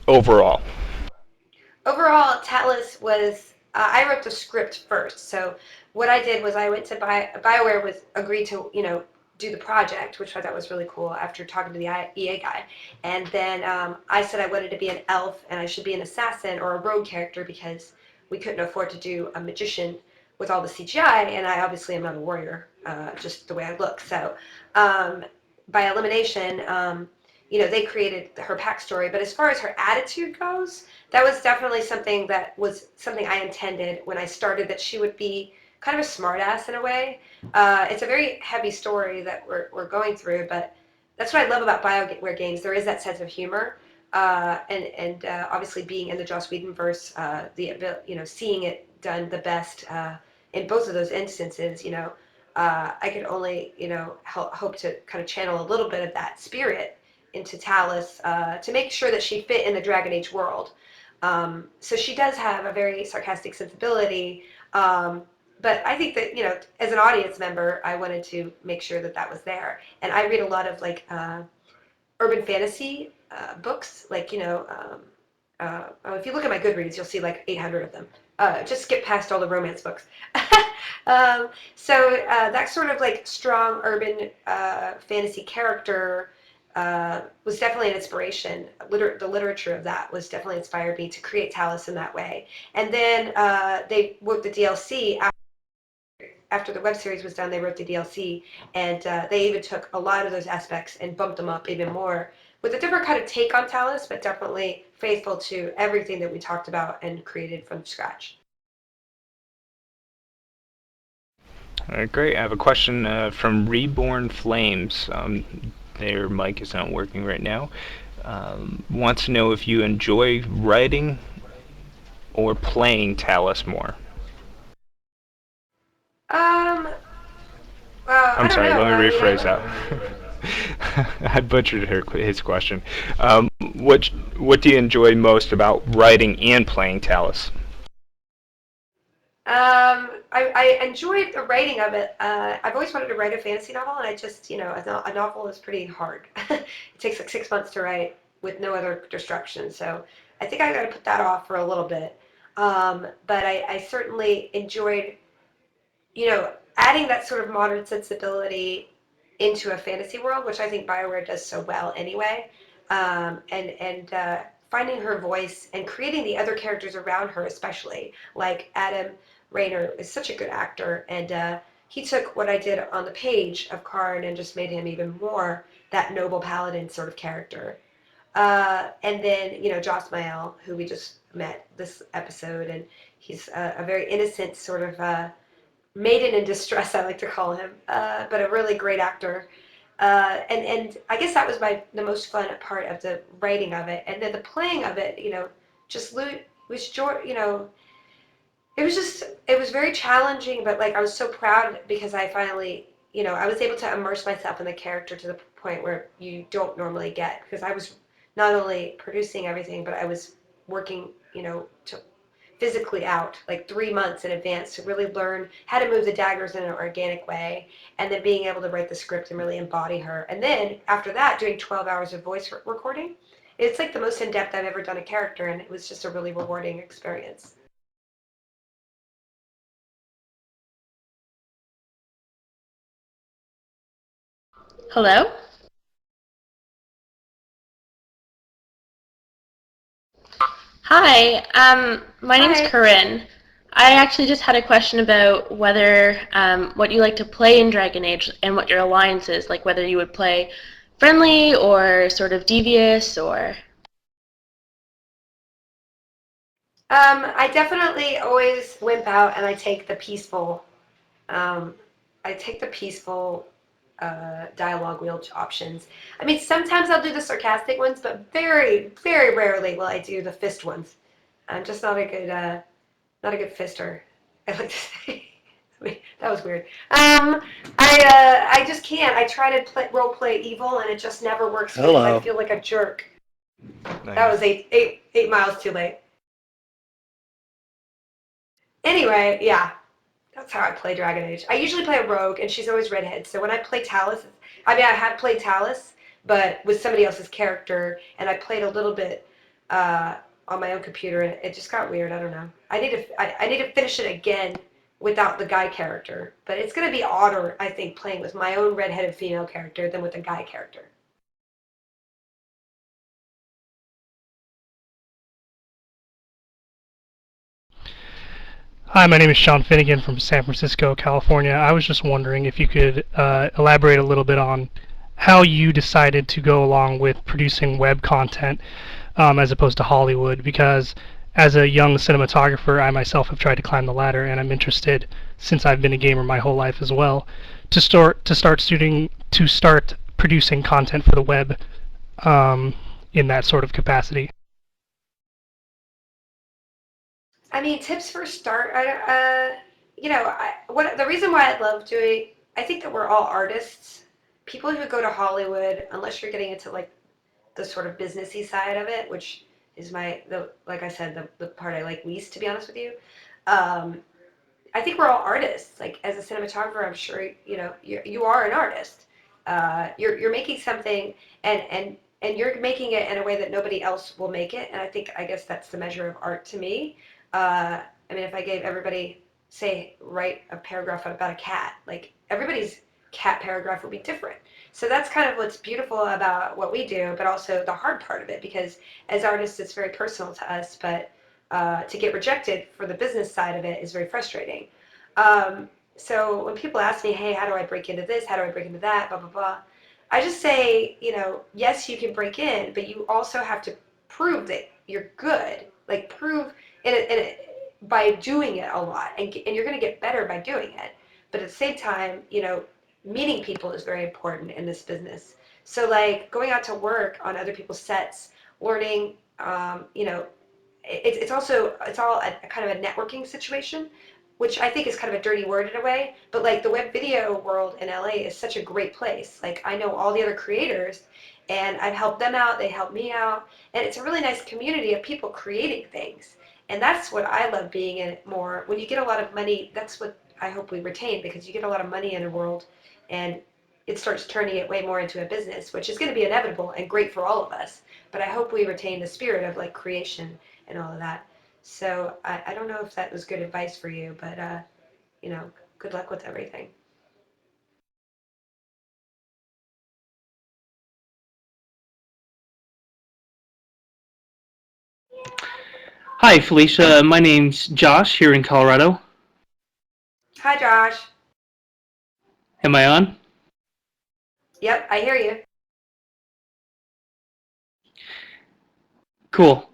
Overall. Overall, Talus was, I wrote the script first. So what I did was I went to BioWare agreed to, do the project, which I thought was really cool after talking to the EA guy. And then I said I wanted to be an elf and I should be an assassin or a rogue character because we couldn't afford to do a magician with all the CGI, and I obviously am not a warrior, just the way I look. So by elimination, they created her backstory. But as far as her attitude goes, that was definitely something I intended when I started, that she would be kind of a smartass in a way. It's a very heavy story that we're going through, but that's what I love about BioWare games. There is that sense of humor, and obviously being in the Joss Whedon verse, seeing it done the best in both of those instances. I could only hope to kind of channel a little bit of that spirit into Talus, to make sure that she fit in the Dragon Age world. So she does have a very sarcastic sensibility, but I think that, as an audience member, I wanted to make sure that that was there. And I read a lot of urban fantasy books, if you look at my Goodreads, you'll see like 800 of them. Just skip past all the romance books. So that sort of strong urban fantasy character was definitely an inspiration. The literature of that was definitely inspired me to create Talus in that way. And then they wrote the DLC after the web series was done. They wrote the DLC, and they even took a lot of those aspects and bumped them up even more with a different kind of take on Talus, but definitely faithful to everything that we talked about and created from scratch. All right, great. I have a question from Reborn Flames. Their mic is not working right now. Wants to know if you enjoy writing or playing Talus more. I'm sorry, let me rephrase that. I butchered his question. What do you enjoy most about writing and playing Talus? I enjoyed the writing of it. I've always wanted to write a fantasy novel, and I just, a novel is pretty hard. It takes like 6 months to write with no other distractions. So I think I got to put that off for a little bit. But I certainly enjoyed, adding that sort of modern sensibility into a fantasy world, which I think BioWare does so well anyway. And finding her voice and creating the other characters around her, especially like Adam Rayner is such a good actor, and he took what I did on the page of Karn and just made him even more that noble paladin sort of character. And then, Joss Mael, who we just met this episode, and he's a very innocent sort of maiden in distress, I like to call him, but a really great actor. And I guess that was the most fun part of the writing of it, and then the playing of it. Just was joy. It was very challenging, but like I was so proud because I finally, I was able to immerse myself in the character to the point where you don't normally get, because I was not only producing everything, but I was working, to physically out like 3 months in advance to really learn how to move the daggers in an organic way, and then being able to write the script and really embody her. And then after that, doing 12 hours of voice recording. It's like the most in-depth I've ever done a character, and it was just a really rewarding experience. Hello? Hi, my name's Hi. Corinne. I actually just had a question about whether what you like to play in Dragon Age and what your alliance is, like whether you would play friendly or sort of devious or... I definitely always wimp out and I take the peaceful, um, dialogue wheel options. I mean, sometimes I'll do the sarcastic ones, but very, very rarely will I do the fist ones. I'm just not a good fister, I like to say. I mean, that was weird. I just can't. I try to role play evil, and it just never works because I feel like a jerk. Nice. That was eight miles too late. Anyway, yeah, that's how I play Dragon Age. I usually play a rogue, and she's always redhead. So when I play Talus, I mean, I have played Talus, but with somebody else's character, and I played a little bit on my own computer, and it just got weird. I don't know. I need to finish it again without the guy character, but it's going to be odder, I think, playing with my own redheaded female character than with a guy character. Hi, my name is Sean Finnegan from San Francisco, California. I was just wondering if you could elaborate a little bit on how you decided to go along with producing web content as opposed to Hollywood, because as a young cinematographer, I myself have tried to climb the ladder, and I'm interested, since I've been a gamer my whole life as well, to start producing content for the web in that sort of capacity. I mean, tips for start. The reason why I love doing. I think that we're all artists. People who go to Hollywood, unless you're getting into like the sort of businessy side of it, which is like I said, the part I like least, to be honest with you. I think we're all artists. Like as a cinematographer, I'm sure you are an artist. You're making something, and you're making it in a way that nobody else will make it. And I guess that's the measure of art to me. I mean, if I gave everybody, say, write a paragraph about a cat, like everybody's cat paragraph would be different. So that's kind of what's beautiful about what we do, but also the hard part of it, because as artists, it's very personal to us, but to get rejected for the business side of it is very frustrating. So when people ask me, hey, how do I break into this? How do I break into that? Blah, blah, blah. I just say, yes, you can break in, but you also have to prove that you're good. Like prove by doing it a lot, and you're going to get better by doing it. but at the same time, meeting people is very important in this business. So like going out to work on other people's sets, learning, it's all a kind of a networking situation, which I think is kind of a dirty word in a way, but like the web video world in LA is such a great place. Like I know all the other creators and I've helped them out, they help me out, and it's a really nice community of people creating things. And that's what I love being in it more. When you get a lot of money, that's what I hope we retain, because you get a lot of money in a world and it starts turning it way more into a business, which is going to be inevitable and great for all of us. But I hope we retain the spirit of like creation and all of that. So I don't know if that was good advice for you, but good luck with everything. Hi, Felicia. My name's Josh here in Colorado. Hi, Josh. Am I on? Yep, I hear you. Cool.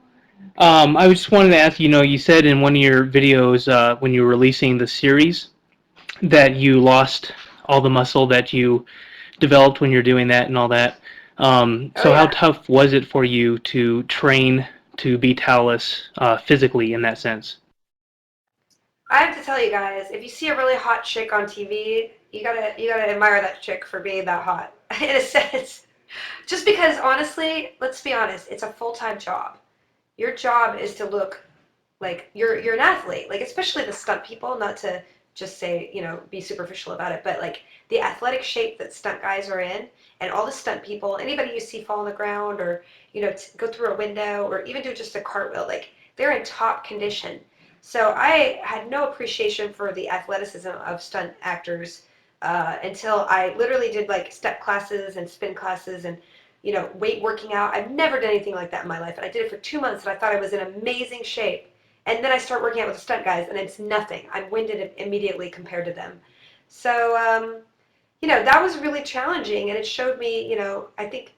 I just wanted to ask, you said in one of your videos when you were releasing the series that you lost all the muscle that you developed when you're doing that and all that. So how tough was it for you to train to be towelless physically in that sense? I have to tell you guys, if you see a really hot chick on TV, you gotta admire that chick for being that hot. In a sense. Just because honestly, let's be honest, it's a full-time job. Your job is to look like you're an athlete, like especially the stunt people, not to just say, be superficial about it, but like the athletic shape that stunt guys are in, and all the stunt people, anybody you see fall on the ground or, go through a window or even do just a cartwheel, like they're in top condition. So I had no appreciation for the athleticism of stunt actors until I literally did like step classes and spin classes and weight working out. I've never done anything like that in my life, and I did it for 2 months, and I thought I was in amazing shape. And then I start working out with the stunt guys, and it's nothing. I'm winded immediately compared to them. So, that was really challenging, and it showed me, I think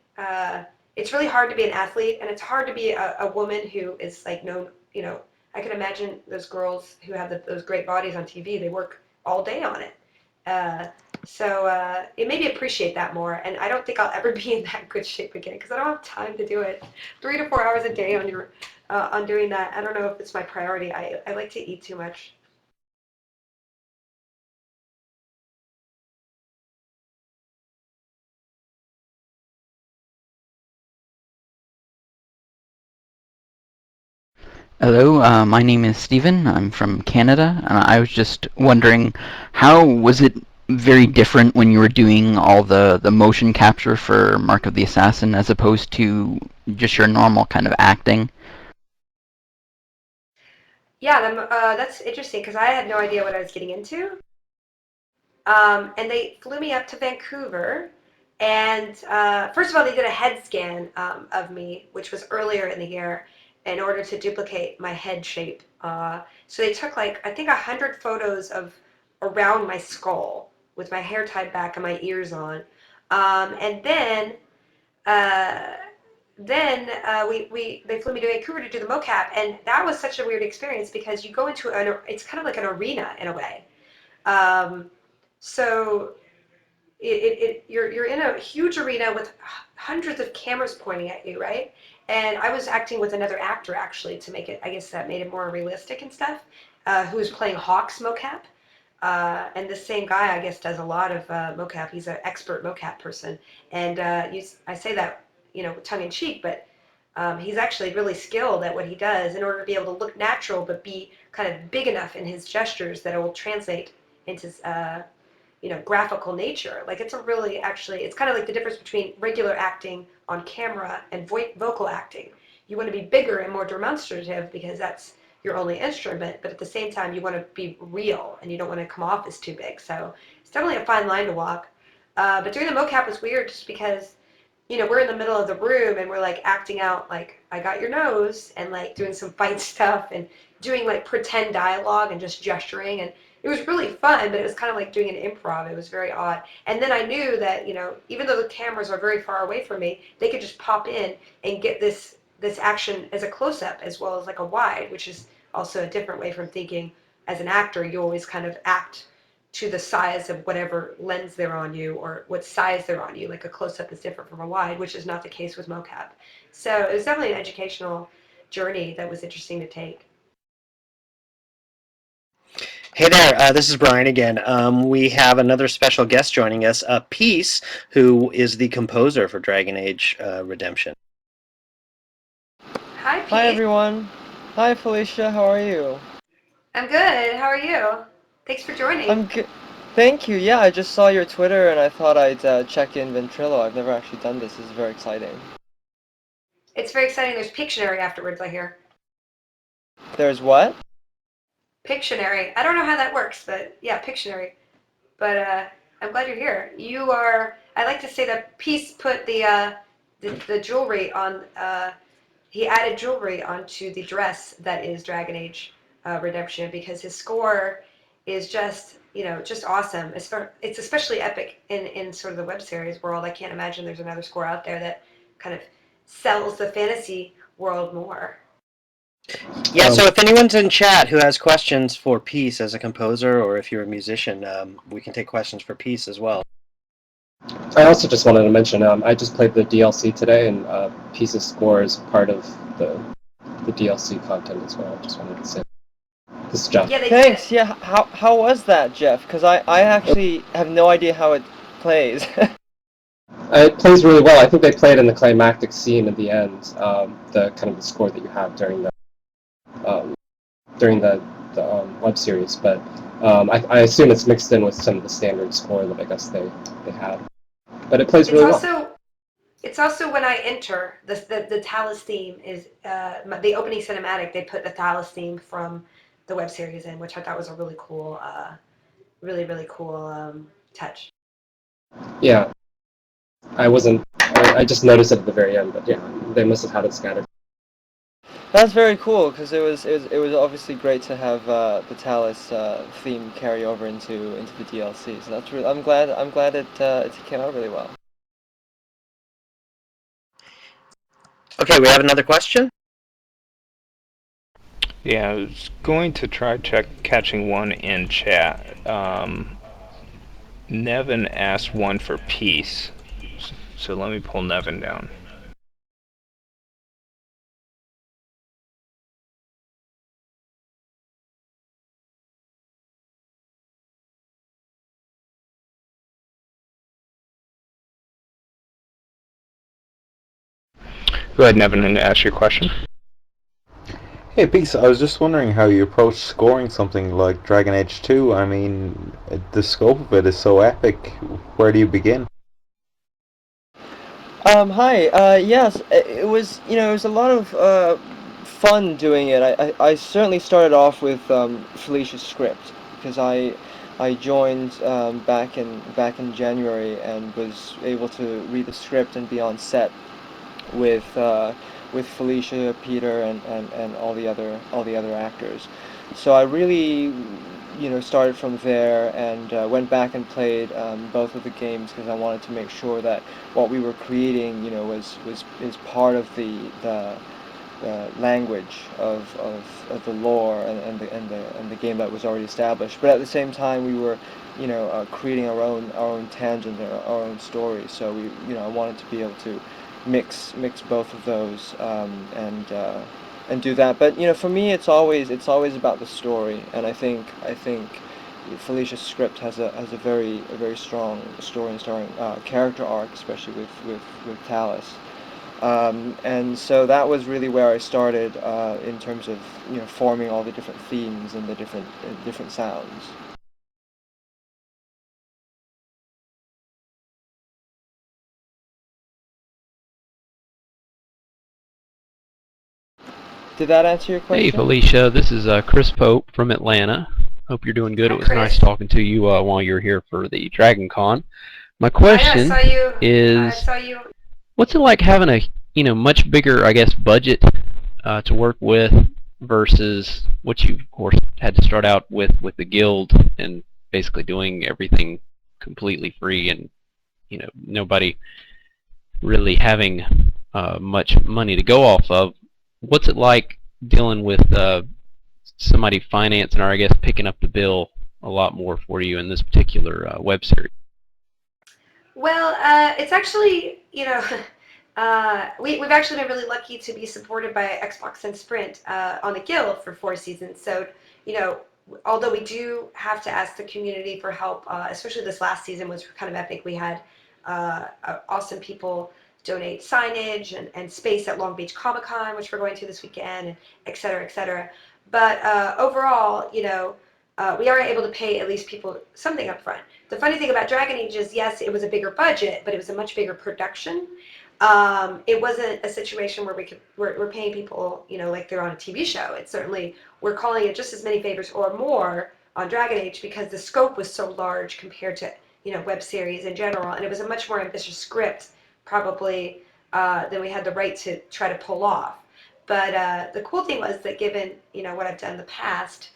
it's really hard to be an athlete, and it's hard to be a woman who is like known, I can imagine those girls who have those great bodies on TV, they work all day on it. So it made me appreciate that more, and I don't think I'll ever be in that good shape again because I don't have time to do it. 3 to 4 hours a day on doing that. I don't know if it's my priority. I like to eat too much. Hello, my name is Steven. I'm from Canada, and I was just wondering, how was it very different when you were doing all the motion capture for Mark of the Assassin as opposed to just your normal kind of acting? Yeah, that's interesting because I had no idea what I was getting into. And they flew me up to Vancouver. And first of all, they did a head scan of me, which was earlier in the year, in order to duplicate my head shape. So they took I think 100 photos of around my skull with my hair tied back and my ears on. And they flew me to Vancouver to do the mocap, and that was such a weird experience because you go into it's kind of like an arena in a way. Um, so you're in a huge arena with hundreds of cameras pointing at you, right? And I was acting with another actor actually to make it, I guess that made it more realistic and stuff, who was playing Hawk's mocap. And the same guy, I guess, does a lot of mocap. He's an expert mocap person. And I say that, tongue in cheek, but he's actually really skilled at what he does in order to be able to look natural, but be kind of big enough in his gestures that it will translate into graphical nature. Like it's it's kind of like the difference between regular acting on camera and vocal acting. You want to be bigger and more demonstrative because that's your only instrument, but at the same time you want to be real and you don't want to come off as too big. So it's definitely a fine line to walk. But doing the mocap was weird just because we're in the middle of the room and we're like acting out like I got your nose and like doing some fight stuff and doing like pretend dialogue and just gesturing, and it was really fun, but it was kind of like doing an improv. It was very odd. And then I knew that, even though the cameras are very far away from me, they could just pop in and get this action as a close-up as well as like a wide, which is also a different way from thinking as an actor. You always kind of act to the size of whatever lens they're on you or what size they're on you. Like a close-up is different from a wide, which is not the case with mocap. So it was definitely an educational journey that was interesting to take. Hey there, this is Brian again. We have another special guest joining us, Peace, who is the composer for Dragon Age Redemption. Hi, Pete. Hi, everyone. Hi, Felicia. How are you? I'm good. How are you? Thanks for joining. I'm good. Thank you. Yeah, I just saw your Twitter and I thought I'd check in Ventrilo. I've never actually done this. This is very exciting. It's very exciting. There's Pictionary afterwards, I hear. There's what? Pictionary. I don't know how that works, but yeah, Pictionary. But I'm glad you're here. You are. I like to say that Peace put the jewelry on. He added jewelry onto the dress that is Dragon Age Redemption because his score is just just awesome. It's especially epic in sort of the web series world. I can't imagine there's another score out there that kind of sells the fantasy world more. Yeah, so if anyone's in chat who has questions for Peace as a composer, or if you're a musician, we can take questions for Peace as well. I also just wanted to mention, I just played the DLC today, and Peace's score is part of the DLC content as well. I just wanted to say. This is Jeff. Yeah, Thanks. Yeah, how was that, Jeff? Because I actually have no idea how it plays. It plays really well. I think they play it in the climactic scene at the end, the kind of the score that you have during the web series. But I assume it's mixed in with some of the standard score that I guess they had. But it plays really well. It's also when I enter the Talus theme is the opening cinematic. They put the Talus theme from the web series in, which I thought was a really cool, really cool touch. Yeah, I just noticed it at the very end, but yeah, they must have had it scattered. That's very cool because it was obviously great to have the Talus theme carry over into the DLC. So that's really, I'm glad it came out really well. Okay, we have another question. Yeah, I was going to try catching one in chat. Nevin asked one for Peace, so let me pull Nevin down. Go ahead, Nevin, and ask your question. Hey, Peace, I was just wondering how you approach scoring something like Dragon Age 2. I mean, the scope of it is so epic. Where do you begin? Hi. Yes, it was it was a lot of fun doing it. I certainly started off with Felicia's script because I joined back in January and was able to read the script and be on set with Felicia, Peter, and all the other actors. So I really started from there and went back and played both of the games because I wanted to make sure that what we were creating is part of the language of the lore and the game that was already established. But at the same time, we were creating our own tangent, our own story. So I wanted to be able to mix both of those and do that. But for me, it's always about the story, and I think Felicia's script has a very strong story and strong character arc, especially with Talus. And so that was really where I started in terms of forming all the different themes and the different sounds. Did that answer your question? Hey Felicia, this is Chris Pope from Atlanta. Hope you're doing good. It was nice talking to you while you were here for the Dragon Con. My question is, what's it like having a much bigger, I guess, budget to work with versus what you, of course, had to start out with the guild and basically doing everything completely free and nobody really having much money to go off of. What's it like dealing with somebody financing or I guess picking up the bill a lot more for you in this particular web series? Well, it's actually, we've actually been really lucky to be supported by Xbox and Sprint on the Guild for 4 seasons. So, although we do have to ask the community for help, especially this last season was kind of epic. We had awesome people donate signage and space at Long Beach Comic Con, which we're going to this weekend, and et cetera, et cetera. But overall, we are able to pay at least people something up front. The funny thing about Dragon Age is, yes, it was a bigger budget, but it was a much bigger production. It wasn't a situation where we're paying people, like they're on a TV show. It's certainly, we're calling it just as many favors or more on Dragon Age because the scope was so large compared to, web series in general, and it was a much more ambitious script, probably, than we had the right to try to pull off. But the cool thing was that given, what I've done in the past,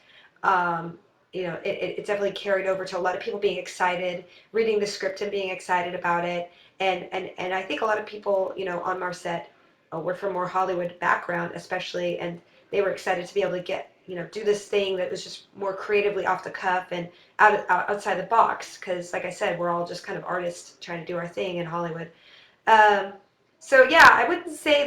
it definitely carried over to a lot of people being excited, reading the script and being excited about it. And I think a lot of people, on Marset were from more Hollywood background, especially, and they were excited to be able to get, do this thing that was just more creatively off the cuff and outside the box. Because, like I said, we're all just kind of artists trying to do our thing in Hollywood. So yeah, I wouldn't say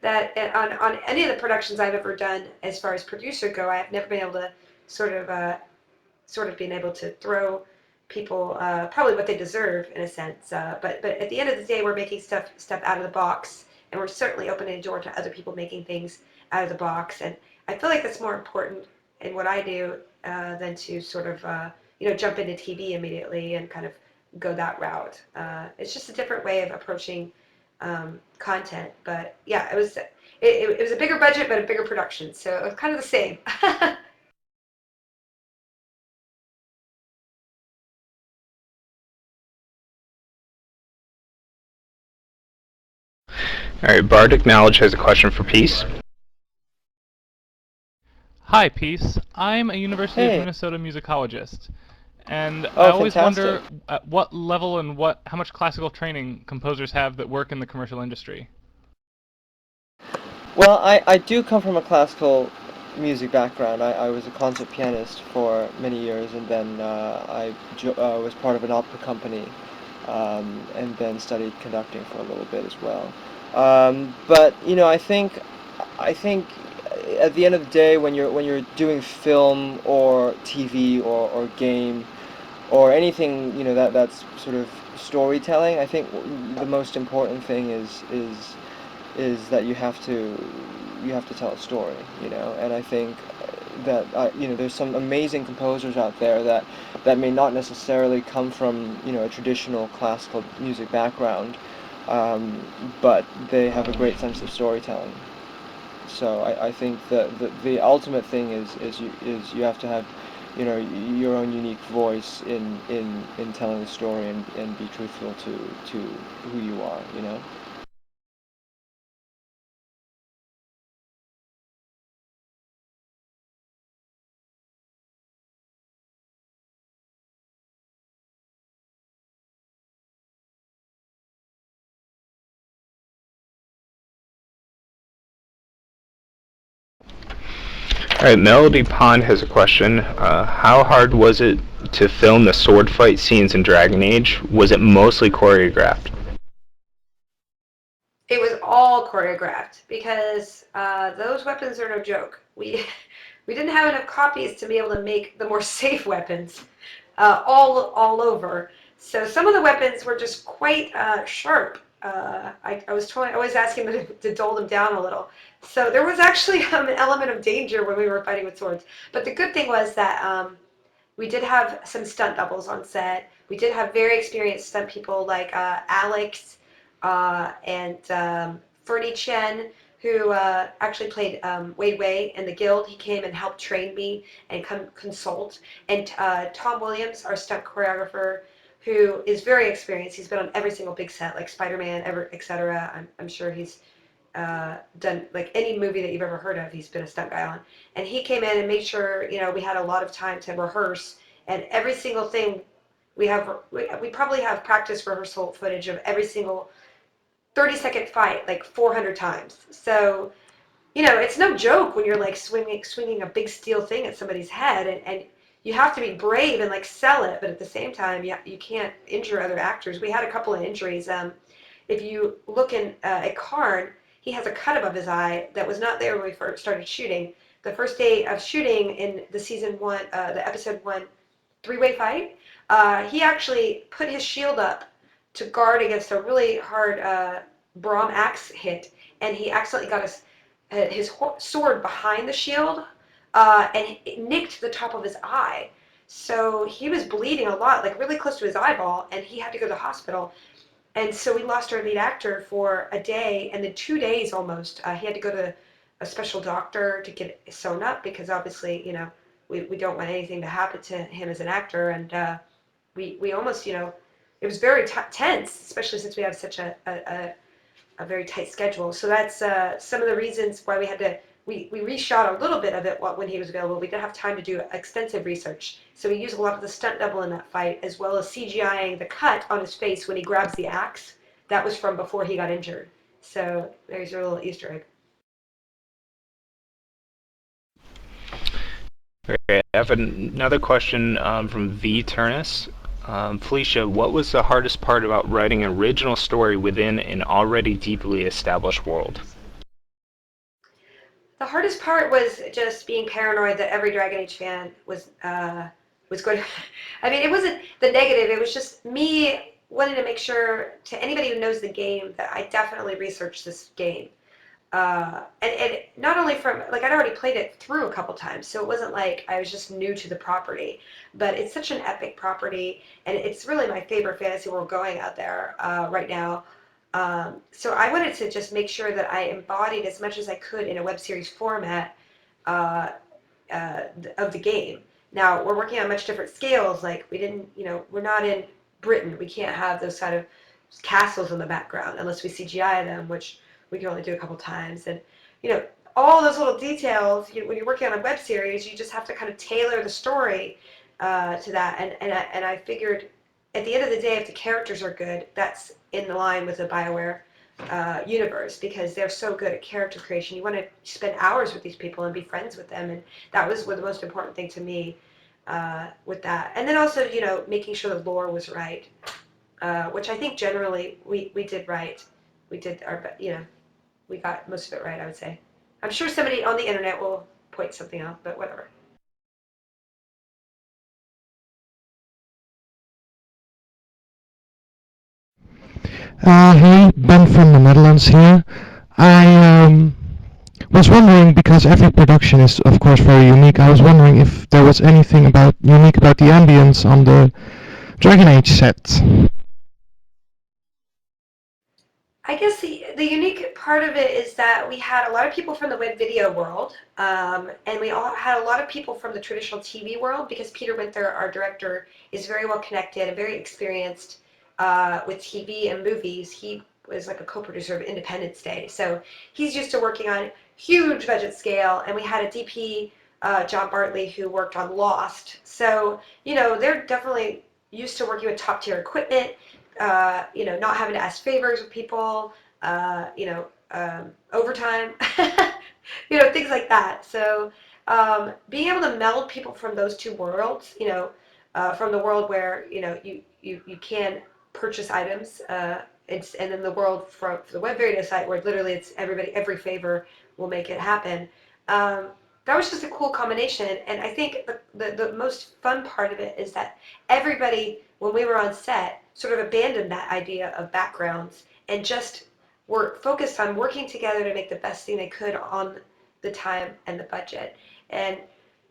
that on any of the productions I've ever done, as far as producer go, I have never been able to sort of being able to throw people probably what they deserve in a sense. But at the end of the day, we're making stuff out of the box, and we're certainly opening the door to other people making things out of the box. And I feel like that's more important in what I do than to sort of jump into TV immediately and kind of go that route. It's just a different way of approaching content. But yeah, it was a bigger budget but a bigger production, so it was kind of the same. All right, Bardic Knowledge has a question for Peace. Hi, Peace. I'm a University of Hey. Minnesota musicologist, and Oh, I always fantastic. wonder at what level and how much classical training composers have that work in the commercial industry. Well, I do come from a classical music background. I was a concert pianist for many years, and then I was part of an opera company, and then studied conducting for a little bit as well. But I think at the end of the day, when you're doing film or TV or game or anything, that's sort of storytelling, I think the most important thing is that you have to tell a story, and I think that there's some amazing composers out there that may not necessarily come from a traditional classical music background, but they have a great sense of storytelling. So I think that the ultimate thing is you have to have your own unique voice in telling the story and be truthful to who you are. All right, Melody Pond has a question. How hard was it to film the sword fight scenes in Dragon Age? Was it mostly choreographed? It was all choreographed because those weapons are no joke. We didn't have enough copies to be able to make the more safe weapons all over. So some of the weapons were just quite sharp. I was asking them to dull them down a little. So there was actually an element of danger when we were fighting with swords. But the good thing was that we did have some stunt doubles on set. We did have very experienced stunt people like Alex and Fernie Chen, who actually played Wei Wei in the Guild. He came and helped train me and consult. And Tom Williams, our stunt choreographer, who is very experienced. He's been on every single big set, like Spider-Man, etc. I'm sure he's done like any movie that you've ever heard of. He's been a stunt guy on, and he came in and made sure we had a lot of time to rehearse, and every single thing we probably have practice rehearsal footage of every single 30-second fight like 400 times. So it's no joke when you're like swinging a big steel thing at somebody's head, and you have to be brave and like sell it, but at the same time, you can't injure other actors. We had a couple of injuries. If you look at Karn, he has a cut above his eye that was not there when we first started shooting. The first day of shooting in the season 1, the episode 1 three-way fight, he actually put his shield up to guard against a really hard Braum axe hit, and he accidentally got his sword behind the shield, and it nicked the top of his eye. So he was bleeding a lot, like really close to his eyeball, and he had to go to the hospital. And so we lost our lead actor for a day, and then 2 days almost. He had to go to a special doctor to get it sewn up because obviously, we don't want anything to happen to him as an actor. And we almost, it was very tense, especially since we have such a very tight schedule. So that's some of the reasons why we reshot a little bit of it when he was available. We didn't have time to do extensive research. So we used a lot of the stunt double in that fight, as well as CGIing the cut on his face when he grabs the axe. That was from before he got injured. So there's your little Easter egg. Okay, I have another question from V. Turnus. Felicia, what was the hardest part about writing an original story within an already deeply established world? The hardest part was just being paranoid that every Dragon Age fan was going to... I mean, it wasn't the negative. It was just me wanting to make sure to anybody who knows the game that I definitely researched this game. And not only from, like, I'd already played it through a couple times, so it wasn't like I was just new to the property, but it's such an epic property, and it's really my favorite fantasy world going out there right now. So I wanted to just make sure that I embodied as much as I could in a web series format of the game. Now, we're working on much different scales, like we didn't, we're not in Britain, we can't have those kind of castles in the background unless we CGI them, which we can only do a couple times. And, all those little details, when you're working on a web series, you just have to kind of tailor the story to that. And I figured at the end of the day, if the characters are good, that's in line with the BioWare universe, because they're so good at character creation. You want to spend hours with these people and be friends with them, and that was the most important thing to me with that. And then also, making sure the lore was right, which I think generally we did right. We did our, we got most of it right, I would say. I'm sure somebody on the internet will point something out, but whatever. Hey, Ben from the Netherlands here. I was wondering, because every production is of course very unique, I was wondering if there was anything unique about the ambience on the Dragon Age set. I guess the unique part of it is that we had a lot of people from the web video world, and we all had a lot of people from the traditional TV world, because Peter Winther, our director, is very well connected and very experienced with TV and movies. He was like a co-producer of Independence Day, so he's used to working on huge budget scale, and we had a DP, John Bartley, who worked on Lost. So, they're definitely used to working with top tier equipment, not having to ask favors of people, overtime, things like that. So being able to meld people from those two worlds, from the world where, you can purchase items, and then the world from the web video site where literally it's every favor will make it happen. That was just a cool combination, and I think the most fun part of it is that everybody, when we were on set, sort of abandoned that idea of backgrounds and just were focused on working together to make the best thing they could on the time and the budget. And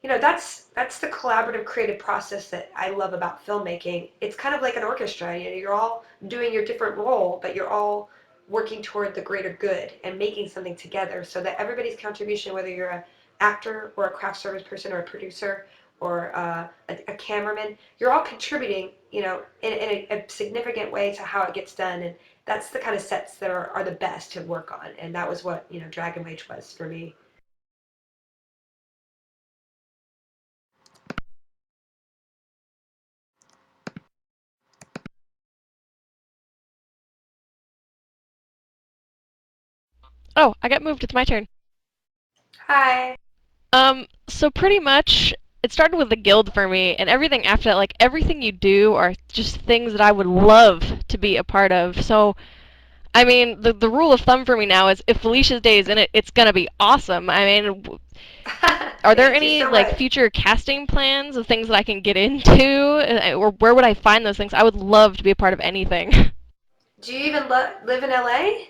that's the collaborative creative process that I love about filmmaking. It's kind of like an orchestra. You're all doing your different role, but you're all working toward the greater good and making something together, so that everybody's contribution, whether you're an actor or a craft service person or a producer or a cameraman, you're all contributing, in a significant way to how it gets done. And that's the kind of sets that are the best to work on. And that was what, Dragon Age was for me. Oh, I got moved. It's my turn. Hi. So pretty much it started with the guild for me, and everything after that, like everything you do are just things that I would love to be a part of. So, I mean, the rule of thumb for me now is if Felicia's Day is in it, it's gonna be awesome. I mean, are there Thank you any so like much. future casting plans of things that I can get into, or where would I find those things? I would love to be a part of anything. Do you even live in LA?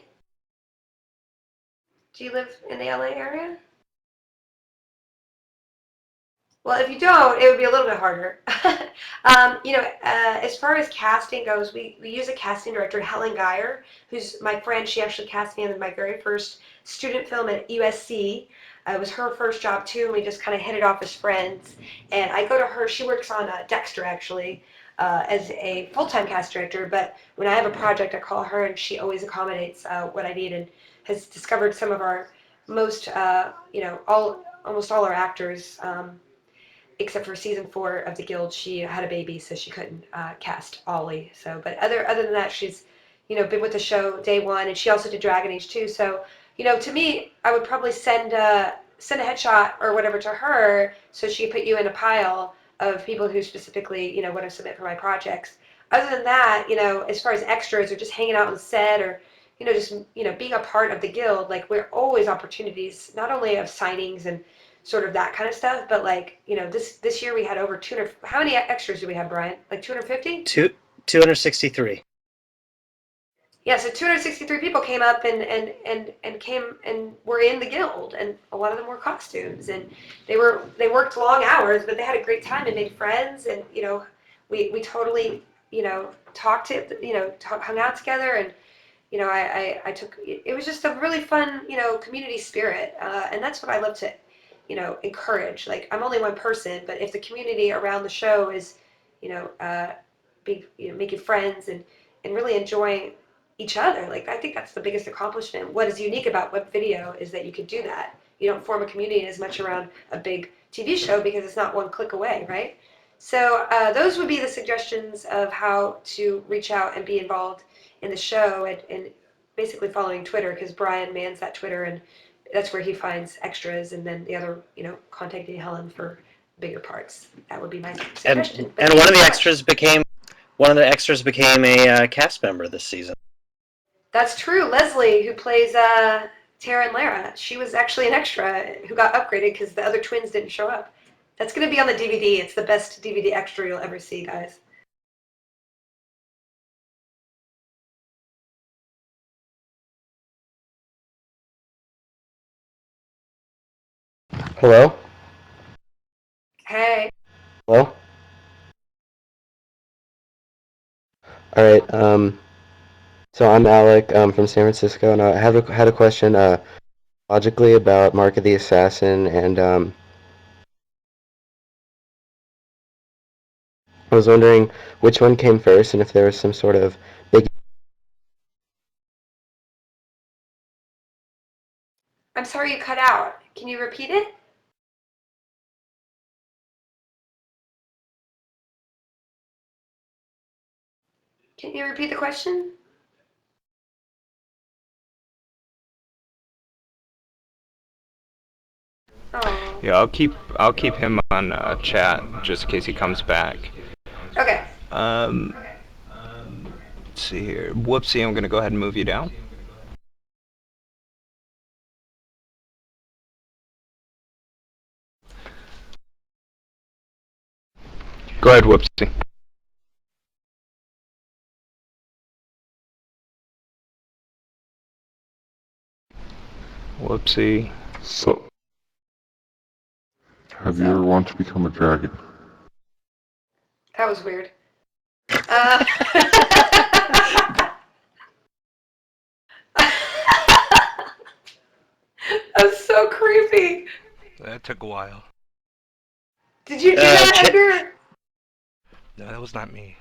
Do you live in the LA area? Well, if you don't, it would be a little bit harder. As far as casting goes, we use a casting director, Helen Geyer, who's my friend. She actually cast me in my very first student film at USC. It was her first job, too, and we just kind of hit it off as friends. And I go to her. She works on Dexter, actually, as a full-time cast director. But when I have a project, I call her, and she always accommodates what I need and has discovered some of our most, almost all our actors. Except for season 4 of the Guild, she had a baby, so she couldn't cast Ollie. So, but other than that, she's, been with the show day one, and she also did Dragon Age too. So, to me, I would probably send a headshot or whatever to her, so she could put you in a pile of people who specifically, want to submit for my projects. Other than that, as far as extras or just hanging out on set or, just being a part of the Guild, like we're always opportunities, not only of signings and sort of that kind of stuff, but like, this year we had over 200, how many extras do we have, Brian? Like 250? 263. Yeah, so 263 people came up and came and were in the Guild, and a lot of them were costumes, and they worked long hours, but they had a great time and made friends, and, we totally, talked hung out together, and, I took, it was just a really fun, community spirit, and that's what I love to encourage. Like, I'm only one person, but if the community around the show is, making friends and really enjoying each other, like, I think that's the biggest accomplishment. What is unique about web video is that you can do that. You don't form a community as much around a big TV show because it's not one click away, right? So those would be the suggestions of how to reach out and be involved in the show, and basically following Twitter, because Brian mans that Twitter, and that's where he finds extras, and then the other, contacting Helen for bigger parts. That would be my suggestion. And one of the extras became a cast member this season. That's true. Leslie, who plays Tara and Lara, she was actually an extra who got upgraded because the other twins didn't show up. That's going to be on the DVD. It's the best DVD extra you'll ever see, guys. Hello? Hey. Hello? Alright, so I'm Alec, from San Francisco, and I had a question, logically about Mark of the Assassin, and, I was wondering which one came first, and if there was some sort of big... I'm sorry you cut out. Can you repeat it? Can you repeat the question? Oh. Yeah, I'll keep him on chat just in case he comes back. Okay. Let's see here. Whoopsie, I'm gonna go ahead and move you down. Go ahead, Whoopsie. Whoopsie. So, have you ever wanted to become a dragon? That was weird. That's so creepy. That took a while. Did you do that, Edgar? No, that was not me.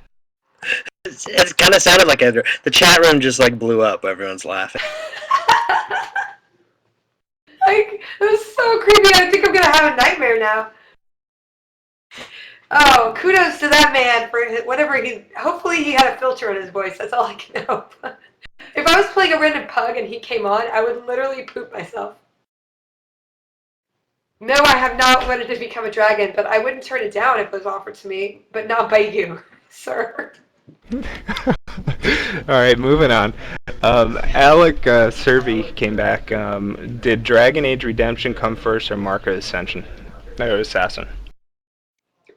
It kind of sounded like Edgar. The chat room just like blew up. Everyone's laughing. Like, it was so creepy. I think I'm gonna have a nightmare now. Oh, kudos to that man for whatever hopefully he had a filter in his voice. That's all I can hope. If I was playing a random pug and he came on, I would literally poop myself. No, I have not wanted to become a dragon, but I wouldn't turn it down if it was offered to me, but not by you, sir. All right, moving on. Alec Servey came back. Did Dragon Age Redemption come first or Mark of Ascension? No, Assassin.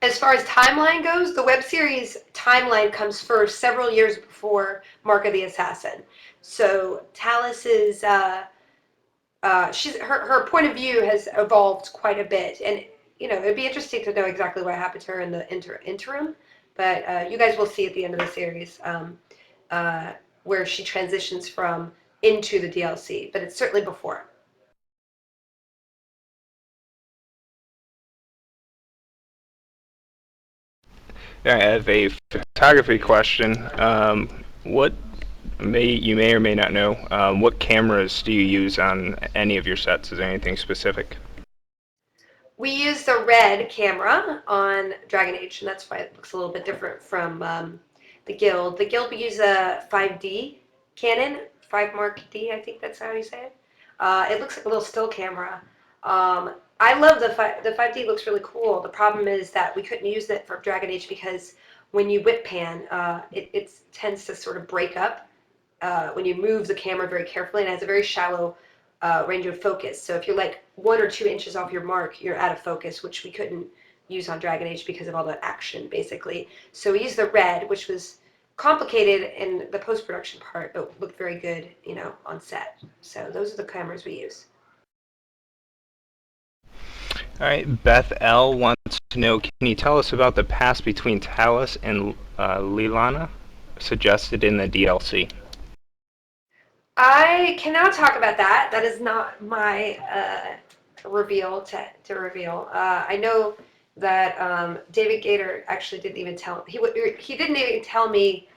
As far as timeline goes, the web series timeline comes first several years before Mark of the Assassin. So Talus's her point of view has evolved quite a bit, and it'd be interesting to know exactly what happened to her in the interim. But you guys will see at the end of the series where she transitions from into the DLC, but it's certainly before. I have a photography question. What you may or may not know, what cameras do you use on any of your sets? Is there anything specific? We use the red camera on Dragon Age, and that's why it looks a little bit different from the Guild. The Guild, we use a 5D Canon, 5 Mark D, I think that's how you say it. It looks like a little still camera. I love the 5D, looks really cool. The problem is that we couldn't use it for Dragon Age because when you whip pan, it tends to sort of break up when you move the camera very carefully, and it has a very shallow range of focus. So if you're like 1 or 2 inches off your mark, you're out of focus, which we couldn't use on Dragon Age because of all the action, basically. So we used the red, which was complicated in the post-production part, but looked very good, on set. So those are the cameras we use. All right, Beth L. wants to know, can you tell us about the past between Talus and Lilana suggested in the DLC? I cannot talk about that. That is not my reveal to reveal. I know that David Gator actually didn't even tell he didn't even tell me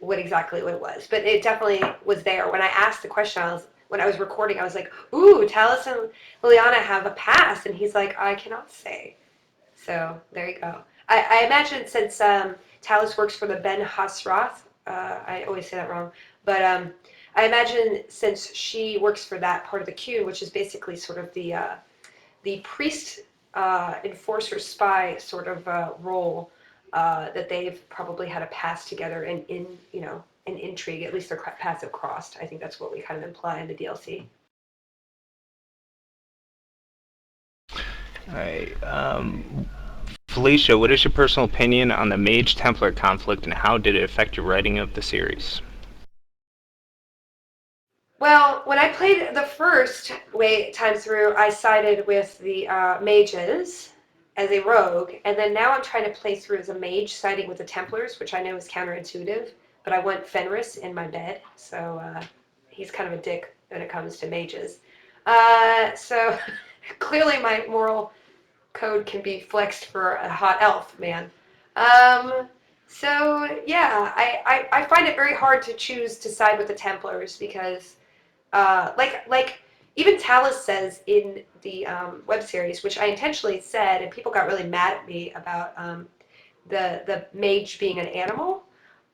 what exactly it was, but it definitely was there. When I asked the question, when I was recording, I was like, "Ooh, Talus and Liliana have a past," and he's like, "I cannot say." So there you go. I imagine since Talus works for the Ben Hasrath, I always say that wrong, but I imagine since she works for that part of the Q, which is basically sort of the priest, enforcer, spy sort of role, that they've probably had a past together and in an intrigue. At least their paths have crossed. I think that's what we kind of imply in the DLC. All right. Felicia, what is your personal opinion on the Mage-Templar conflict, and how did it affect your writing of the series? Well, when I played the first time through, I sided with the mages as a rogue, and then now I'm trying to play through as a mage, siding with the Templars, which I know is counterintuitive, but I want Fenris in my bed, so he's kind of a dick when it comes to mages. So clearly my moral code can be flexed for a hot elf, man. So yeah, I find it very hard to choose to side with the Templars because like even Talus says in the web series, which I intentionally said, and people got really mad at me about the mage being an animal.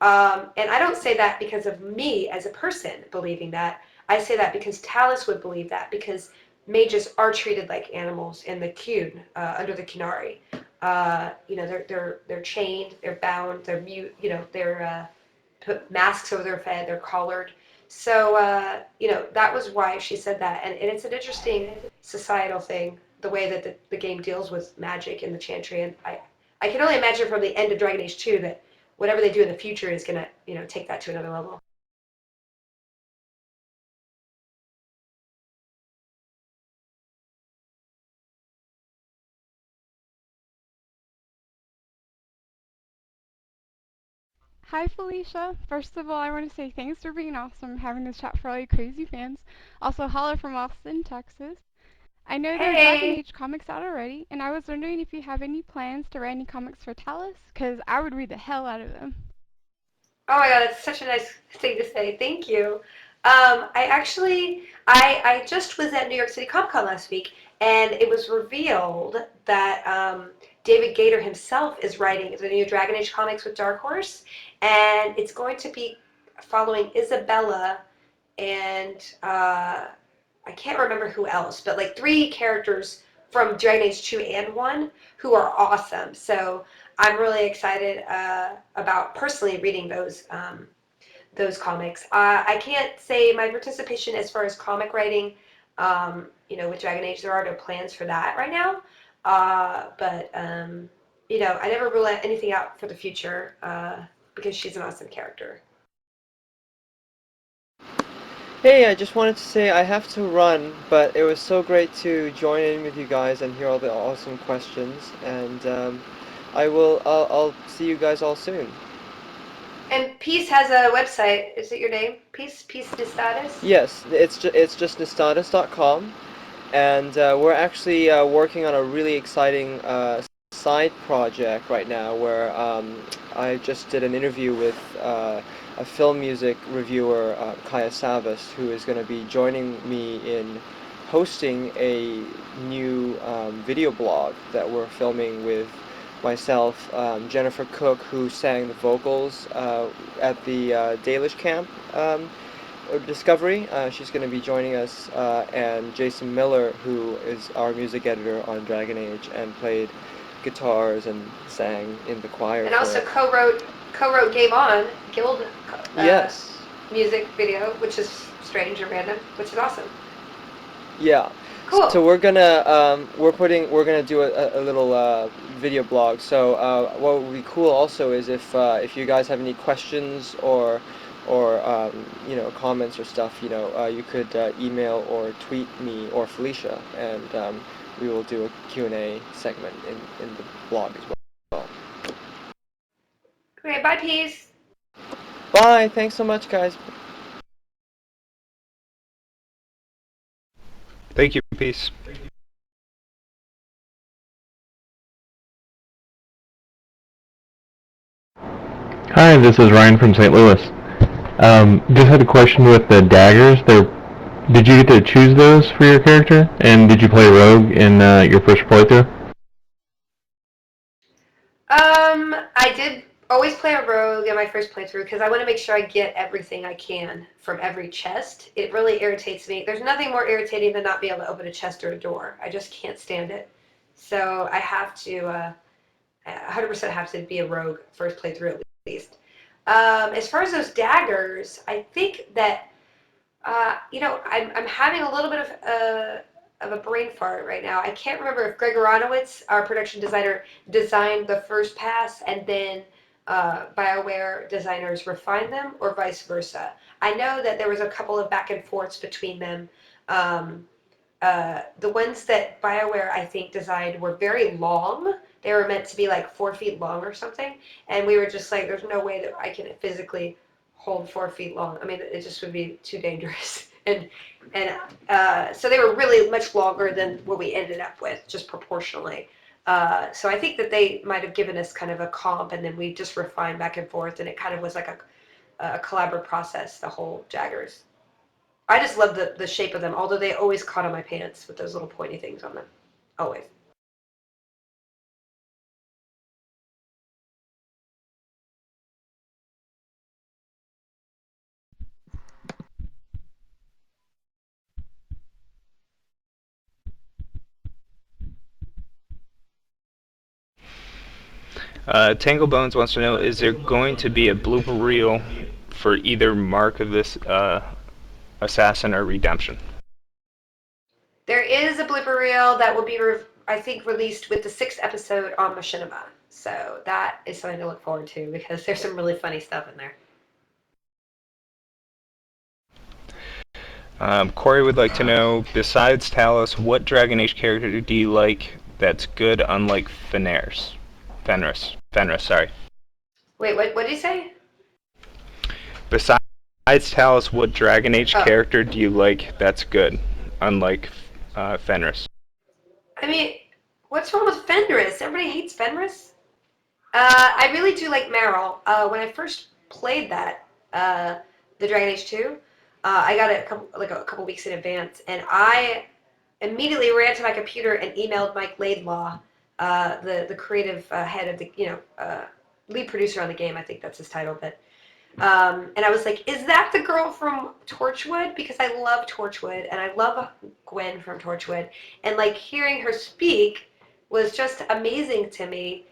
And I don't say that because of me as a person believing that. I say that because Talus would believe that, because mages are treated like animals in the Qun, under the Qunari. They're chained, they're bound, they're mute. They're put masks over their head, they're collared. So, that was why she said that. And it's an interesting societal thing, the way that the game deals with magic in the Chantry. And I can only imagine from the end of Dragon Age 2 that whatever they do in the future is going to, take that to another level. Hi Felicia. First of all, I want to say thanks for being awesome, having this chat for all you crazy fans. Also, holla from Austin, Texas. I know there are Dragon Age comics out already, and I was wondering if you have any plans to write any comics for Talus, because I would read the hell out of them. Oh my god, it's such a nice thing to say. Thank you. I just was at New York City Comic Con last week, and it was revealed that David Gator himself is writing the new Dragon Age comics with Dark Horse, and it's going to be following Isabella and I can't remember who else, but like 3 characters from Dragon Age 2 and 1 who are awesome. So I'm really excited about personally reading those comics. I can't say my participation as far as comic writing, with Dragon Age, there are no plans for that right now. But I never rule anything out for the future because she's an awesome character. Hey, I just wanted to say I have to run, but it was so great to join in with you guys and hear all the awesome questions. And I'll see you guys all soon. And Peace has a website. Is it your name? Peace de Status? Yes, it's just nistatus.com, and we're actually working on a really exciting side project right now where I just did an interview with a film music reviewer, Kaya Savas, who is going to be joining me in hosting a new video blog that we're filming with myself, Jennifer Cook, who sang the vocals at the Dalish Camp Discovery. She's going to be joining us, and Jason Miller, who is our music editor on Dragon Age and played guitars and sang in the choir. And also co-wrote Game On, Guild yes. music video, which is strange and random, which is awesome. Yeah. Cool. So we're gonna do a little video blog. So what would be cool also is if you guys have any questions or comments or stuff, you could email or tweet me or Felicia, and we will do a Q&A segment in the blog as well. Okay, bye, Peace. Bye. Thanks so much, guys. Thank you, Peace. Hi, this is Ryan from St. Louis. Just had a question with the daggers. Did you get to choose those for your character? And did you play Rogue in your first playthrough? I did always play a rogue in my first playthrough because I want to make sure I get everything I can from every chest. It really irritates me. There's nothing more irritating than not being able to open a chest or a door. I just can't stand it. So I have to, 100% have to be a rogue first playthrough at least. As far as those daggers, I think that, I'm having a little bit of a brain fart right now. I can't remember if Greg Aronowitz, our production designer, designed the first pass and then BioWare designers refined them, or vice versa. I know that there was a couple of back and forths between them. The ones that BioWare, I think, designed were very long. They were meant to be like 4 feet long or something, and we were just like, there's no way that I can physically hold 4 feet long. I mean, it just would be too dangerous. And so they were really much longer than what we ended up with, just proportionally. So I think that they might have given us kind of a comp, and then we just refined back and forth, and it kind of was like a collaborative process, the whole daggers. I just love the shape of them, although they always caught on my pants with those little pointy things on them. Always. Tangle Bones wants to know, is there going to be a blooper reel for either Mark of this Assassin or Redemption? There is a blooper reel that will be, I think, released with the 6th episode on Machinima. So that is something to look forward to because there's some really funny stuff in there. Corey would like to know, besides Talos, what Dragon Age character do you like that's good, unlike Fenris, sorry. Wait, what did you say? Besides Talos, what Dragon Age character do you like that's good, unlike Fenris? I mean, what's wrong with Fenris? Everybody hates Fenris. I really do like Meryl. When I first played that, the Dragon Age 2, I got it a couple weeks in advance, and I immediately ran to my computer and emailed Mike Laidlaw, the creative head of the lead producer on the game. I think that's his title, but And I was like, is that the girl from Torchwood? Because I love Torchwood, and I love Gwen from Torchwood. And, like, hearing her speak was just amazing to me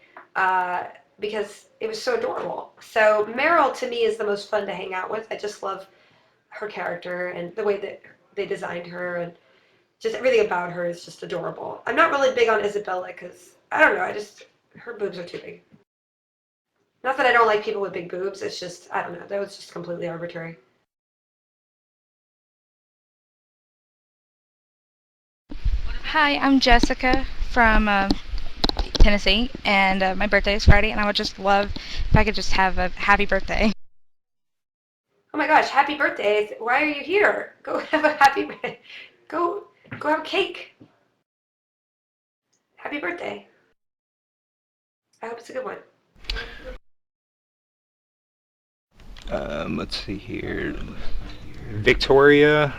because it was so adorable. So Meryl, to me, is the most fun to hang out with. I just love her character and the way that they designed her, and just everything about her is just adorable. I'm not really big on Isabella because, I don't know, her boobs are too big. Not that I don't like people with big boobs, it's just, I don't know, that was just completely arbitrary. Hi, I'm Jessica from Tennessee, and my birthday is Friday, and I would just love if I could just have a happy birthday. Oh my gosh, happy birthday. Why are you here? Go have a happy birthday. Go have cake. Happy birthday. I hope it's a good one. Let's see here. Victoria.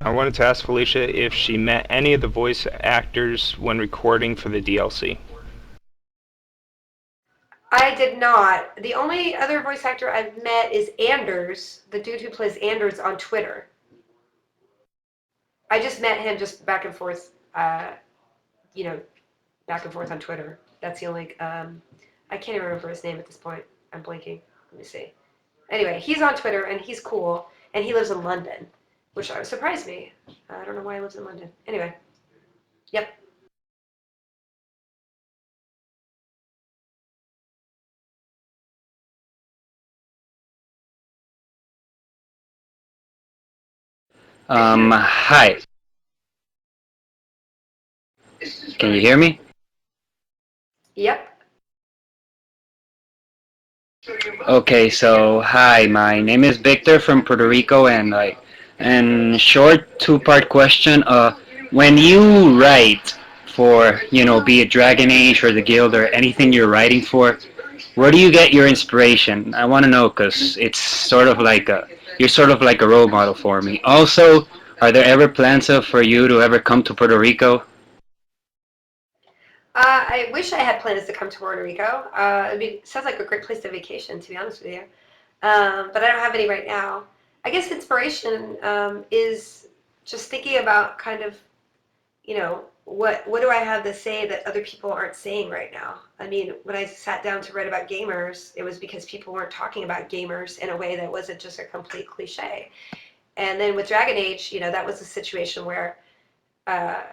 I wanted to ask Felicia if she met any of the voice actors when recording for the DLC. I did not. The only other voice actor I've met is Anders, the dude who plays Anders on Twitter. I just met him just back and forth, back and forth on Twitter. That's the only, I can't even remember his name at this point. I'm blanking. Let me see. Anyway, he's on Twitter, and he's cool, and he lives in London, which surprised me. I don't know why he lives in London. Anyway, yep. Hi. Can you hear me? Yep. Okay, so hi, my name is Victor from Puerto Rico, and short two-part question. When you write for, be it Dragon Age or the Guild or anything you're writing for, where do you get your inspiration? I want to know because it's sort of like you're sort of like a role model for me. Also, are there ever plans for you to ever come to Puerto Rico? I wish I had plans to come to Puerto Rico. Sounds like a great place to vacation, to be honest with you. But I don't have any right now. I guess inspiration is just thinking about kind of, what do I have to say that other people aren't saying right now? I mean, when I sat down to write about gamers, it was because people weren't talking about gamers in a way that wasn't just a complete cliche. And then with Dragon Age, that was a situation where uh,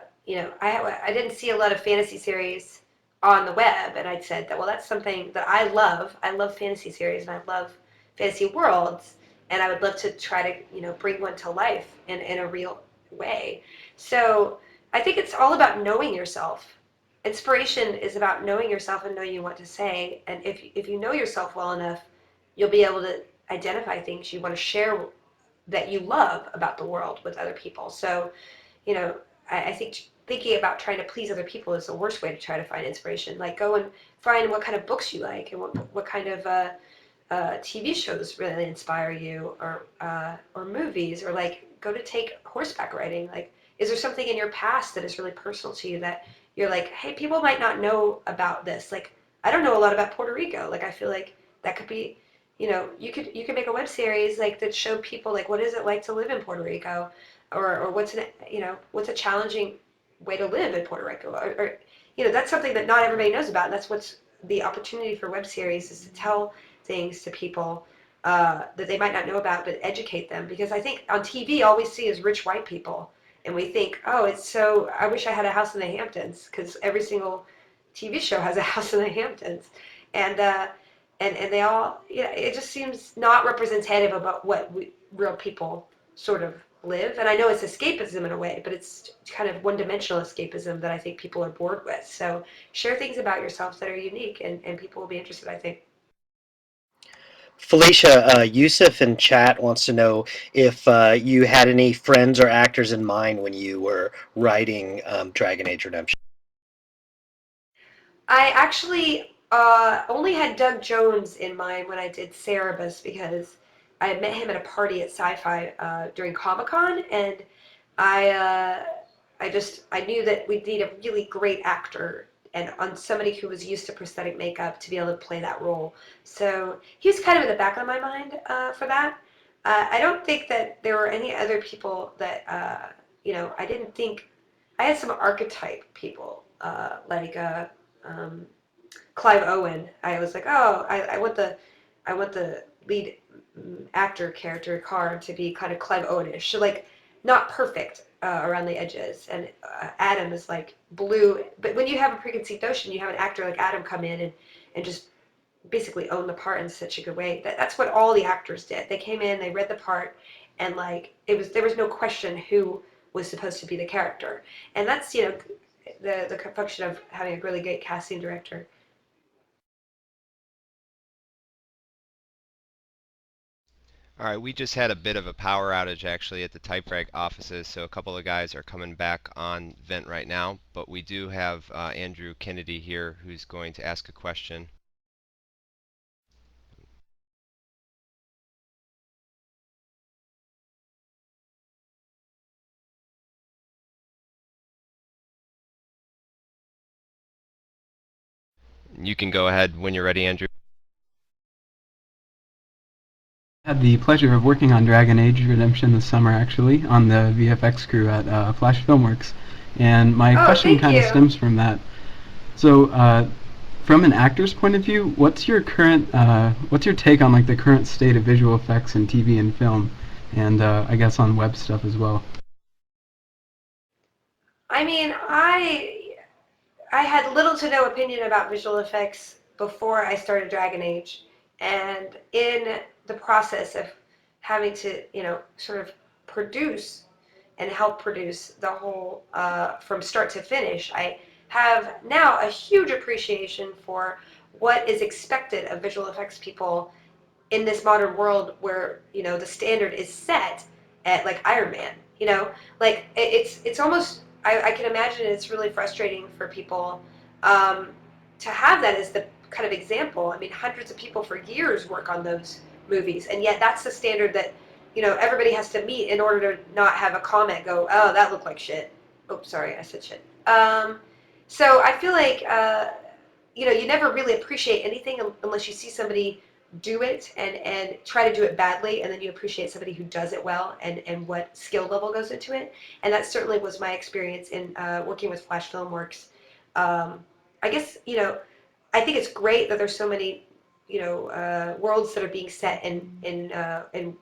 I didn't see a lot of fantasy series on the web, and I said that, well, that's something that I love. I love fantasy series, and I love fantasy worlds, and I would love to try to, bring one to life in a real way. So I think it's all about knowing yourself. Inspiration is about knowing yourself and knowing what to say, and if you know yourself well enough, you'll be able to identify things you want to share that you love about the world with other people. So you know, I think thinking about trying to please other people is the worst way to try to find inspiration. Like, go and find what kind of books you like and what kind of TV shows really inspire you, or movies, or like go to take horseback riding. Like, is there something in your past that is really personal to you that you're like, hey, people might not know about this. Like, I don't know a lot about Puerto Rico. Like, I feel like that could be, you could make a web series like that show people like what is it like to live in Puerto Rico, or what's a challenging way to live in Puerto Rico, or that's something that not everybody knows about, and that's what's the opportunity for web series is to tell things to people that they might not know about, but educate them. Because I think on TV, all we see is rich white people, and we think, oh, I wish I had a house in the Hamptons, because every single TV show has a house in the Hamptons, and they all, it just seems not representative about what real people sort of live. And I know it's escapism in a way, but it's kind of one-dimensional escapism that I think people are bored with. So share things about yourself that are unique, and people will be interested, I think. Felicia, Yusuf in chat wants to know if you had any friends or actors in mind when you were writing Dragon Age Redemption. I actually only had Doug Jones in mind when I did Cerebus, because I had met him at a party at Sci-Fi during Comic-Con, and I knew that we'd need a really great actor on somebody who was used to prosthetic makeup to be able to play that role. So he was kind of in the back of my mind for that. I don't think that there were any other people that, I didn't think, I had some archetype people, like Clive Owen. I was like, oh, I want the lead actor character Karn to be kind of Clive Owen-ish, so like not perfect around the edges. And Adam is like blue, but when you have a preconceived notion, you have an actor like Adam come in and just basically own the part in such a good way. That's what all the actors did. They came in, they read the part, and like there was no question who was supposed to be the character. And that's the function of having a really great casting director. Alright, we just had a bit of a power outage actually at the Typefrag offices, so a couple of guys are coming back on vent right now, but we do have Andrew Kennedy here who's going to ask a question. You can go ahead when you're ready, Andrew. Had the pleasure of working on Dragon Age Redemption this summer, actually, on the VFX crew at Flash Filmworks, and my question kind of stems from that. So, from an actor's point of view, what's your take on like the current state of visual effects in TV and film, and I guess on web stuff as well? I mean, I had little to no opinion about visual effects before I started Dragon Age, and in the process of having to, sort of produce and help produce the whole from start to finish, I have now a huge appreciation for what is expected of visual effects people in this modern world where, the standard is set at like Iron Man, like it's almost, I can imagine it's really frustrating for people to have that as the kind of example. I mean, hundreds of people for years work on those movies, and yet that's the standard that, everybody has to meet in order to not have a comment go, oh, that looked like shit. Oops, sorry, I said shit. So I feel like, you never really appreciate anything unless you see somebody do it and try to do it badly, and then you appreciate somebody who does it well and what skill level goes into it. And that certainly was my experience in working with Flash Filmworks. I guess, I think it's great that there's so many, worlds that are being set in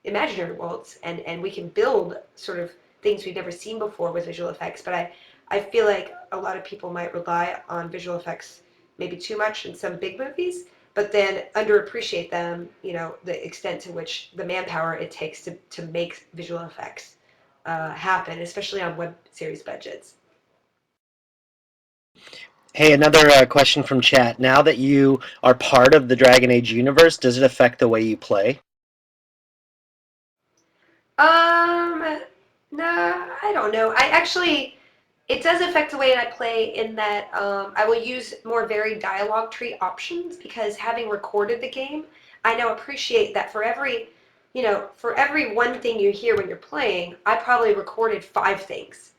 imaginary worlds, and we can build sort of things we've never seen before with visual effects. But I feel like a lot of people might rely on visual effects maybe too much in some big movies, but then underappreciate them, the extent to which the manpower it takes to make visual effects happen, especially on web series budgets. Hey, another question from chat. Now that you are part of the Dragon Age universe, does it affect the way you play? No, I don't know. It does affect the way I play in that I will use more varied dialogue tree options, because having recorded the game, I now appreciate that for every one thing you hear when you're playing, I probably recorded 5 things,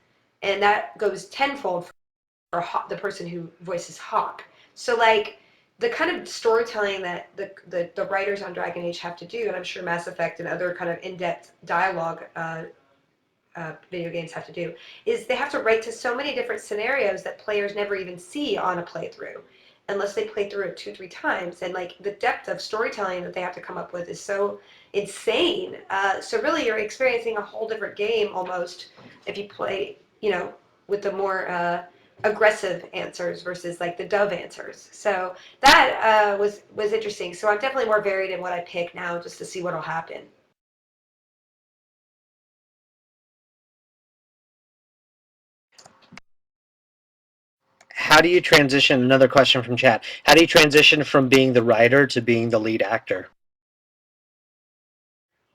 and that goes tenfold for the person who voices Hawk. So like the kind of storytelling that the writers on Dragon Age have to do, and I'm sure Mass Effect and other kind of in-depth dialogue video games have to do, is they have to write to so many different scenarios that players never even see on a playthrough unless they play through it 2-3 times. And like the depth of storytelling that they have to come up with is so insane. So really you're experiencing a whole different game almost if you play, with the more aggressive answers versus like the dove answers. So that was interesting. So I'm definitely more varied in what I pick now, just to see what will happen. How do you transition, another question from chat, how do you transition from being the writer to being the lead actor?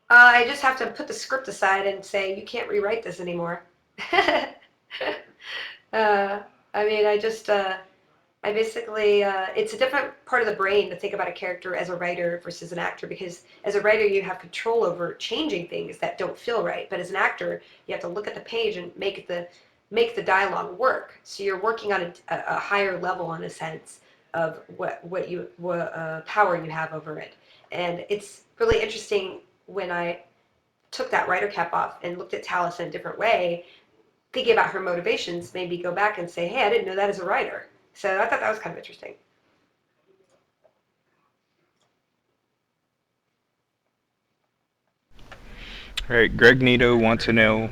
I just have to put the script aside and say, you can't rewrite this anymore. I mean, I basically, it's a different part of the brain to think about a character as a writer versus an actor, because as a writer you have control over changing things that don't feel right, but as an actor you have to look at the page and make the make the dialogue work. So you're working on a higher level in a sense of what power you have over it. And it's really interesting when I took that writer cap off and looked at Talus in a different way, thinking about her motivations made me go back and say, hey, I didn't know that as a writer. So I thought that was kind of interesting. All right, Greg Nito wants to know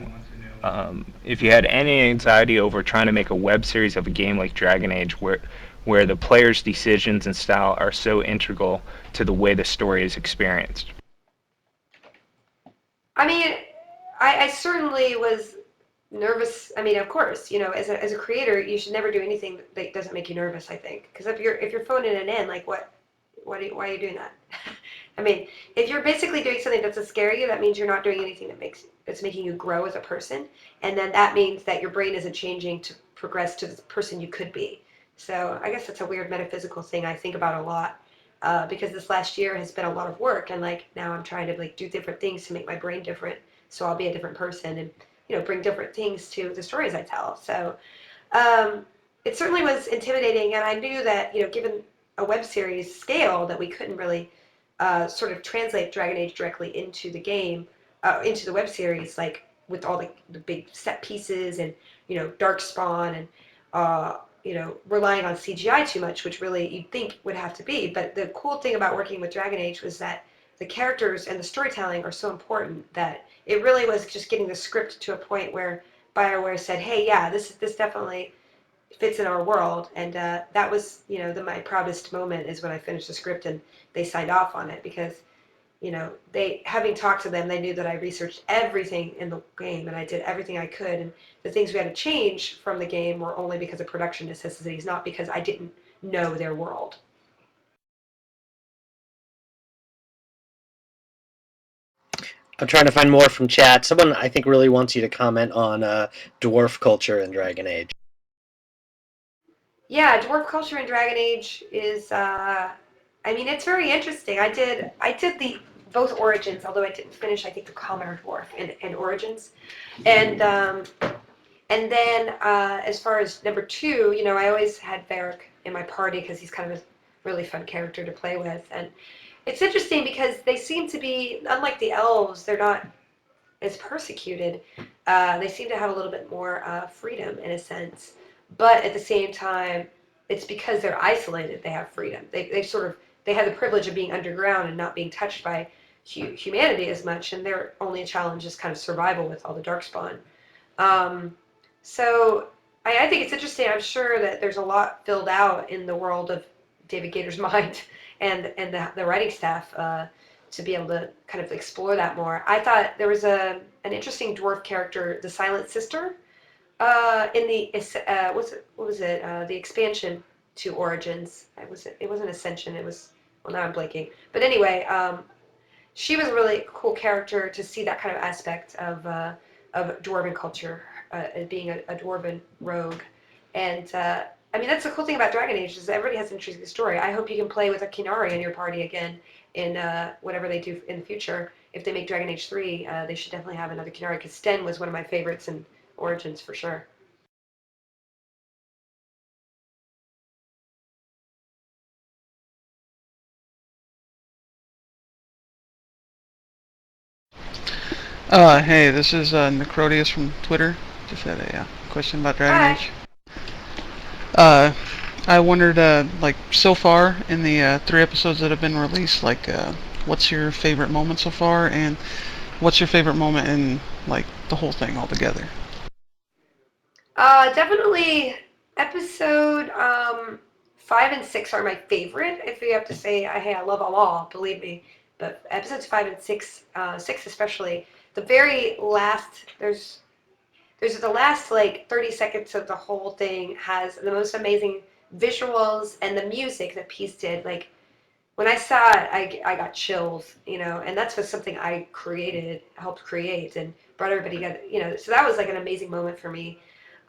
if you had any anxiety over trying to make a web series of a game like Dragon Age where the player's decisions and style are so integral to the way the story is experienced. I mean, I certainly was nervous. I mean, of course, you know, as a creator, you should never do anything that doesn't make you nervous, I think. Because if you're phoning it in, like why are you doing that? I mean, if you're basically doing something that's to scare you, that means you're not doing anything that's making you grow as a person, and then that means that your brain isn't changing to progress to the person you could be. So I guess that's a weird metaphysical thing I think about a lot, because this last year has been a lot of work, and like now I'm trying to like do different things to make my brain different, so I'll be a different person and bring different things to the stories I tell. So it certainly was intimidating, and I knew that given a web series scale that we couldn't really sort of translate Dragon Age directly into the game, into the web series, like with all the big set pieces and Darkspawn and relying on CGI too much, which really you'd think would have to be. But the cool thing about working with Dragon Age was that the characters and the storytelling are so important that it really was just getting the script to a point where BioWare said, hey, yeah, this definitely fits in our world. And that was, my proudest moment is when I finished the script and they signed off on it, because, having talked to them, they knew that I researched everything in the game and I did everything I could. And the things we had to change from the game were only because of production necessities, not because I didn't know their world. I'm trying to find more from chat. Someone, I think, really wants you to comment on dwarf culture in Dragon Age. Yeah, dwarf culture in Dragon Age is, I mean, it's very interesting. I did both Origins, although I didn't finish, I think, the Commoner Dwarf in Origins. And then as far as number 2, I always had Varric in my party because he's kind of a really fun character to play with. And it's interesting because they seem to be, unlike the elves, they're not as persecuted. They seem to have a little bit more freedom in a sense. But at the same time, it's because they're isolated, they have freedom. They have the privilege of being underground and not being touched by humanity as much, and their only challenge is kind of survival with all the Darkspawn. So I think it's interesting. I'm sure that there's a lot filled out in the world of David Gator's mind and the writing staff to be able to kind of explore that more. I thought there was an interesting dwarf character, the Silent Sister, in the the expansion to Origins. It wasn't Ascension. It was, well, now I'm blanking. But anyway, she was a really cool character to see that kind of aspect of dwarven culture, being a dwarven rogue. And I mean, that's the cool thing about Dragon Age, is that everybody has an interesting story. I hope you can play with a Kinari in your party again in whatever they do in the future. If they make Dragon Age 3, they should definitely have another Kinari, because Sten was one of my favorites in Origins for sure. Hey, this is Necrodius from Twitter. Just had a question about Dragon Age. I wondered, like, so far in the 3 episodes that have been released, like, what's your favorite moment so far, and what's your favorite moment in, like, the whole thing altogether? Definitely episode 5 and 6 are my favorite. If you have to say, hey, I love them all, believe me. But episodes 5 and 6, 6 especially, the very last, there's the last like 30 seconds of the whole thing has the most amazing visuals, and the music that Peace did. Like, when I saw it, I got chills, and that's just something I helped create, and brought everybody together, so that was like an amazing moment for me.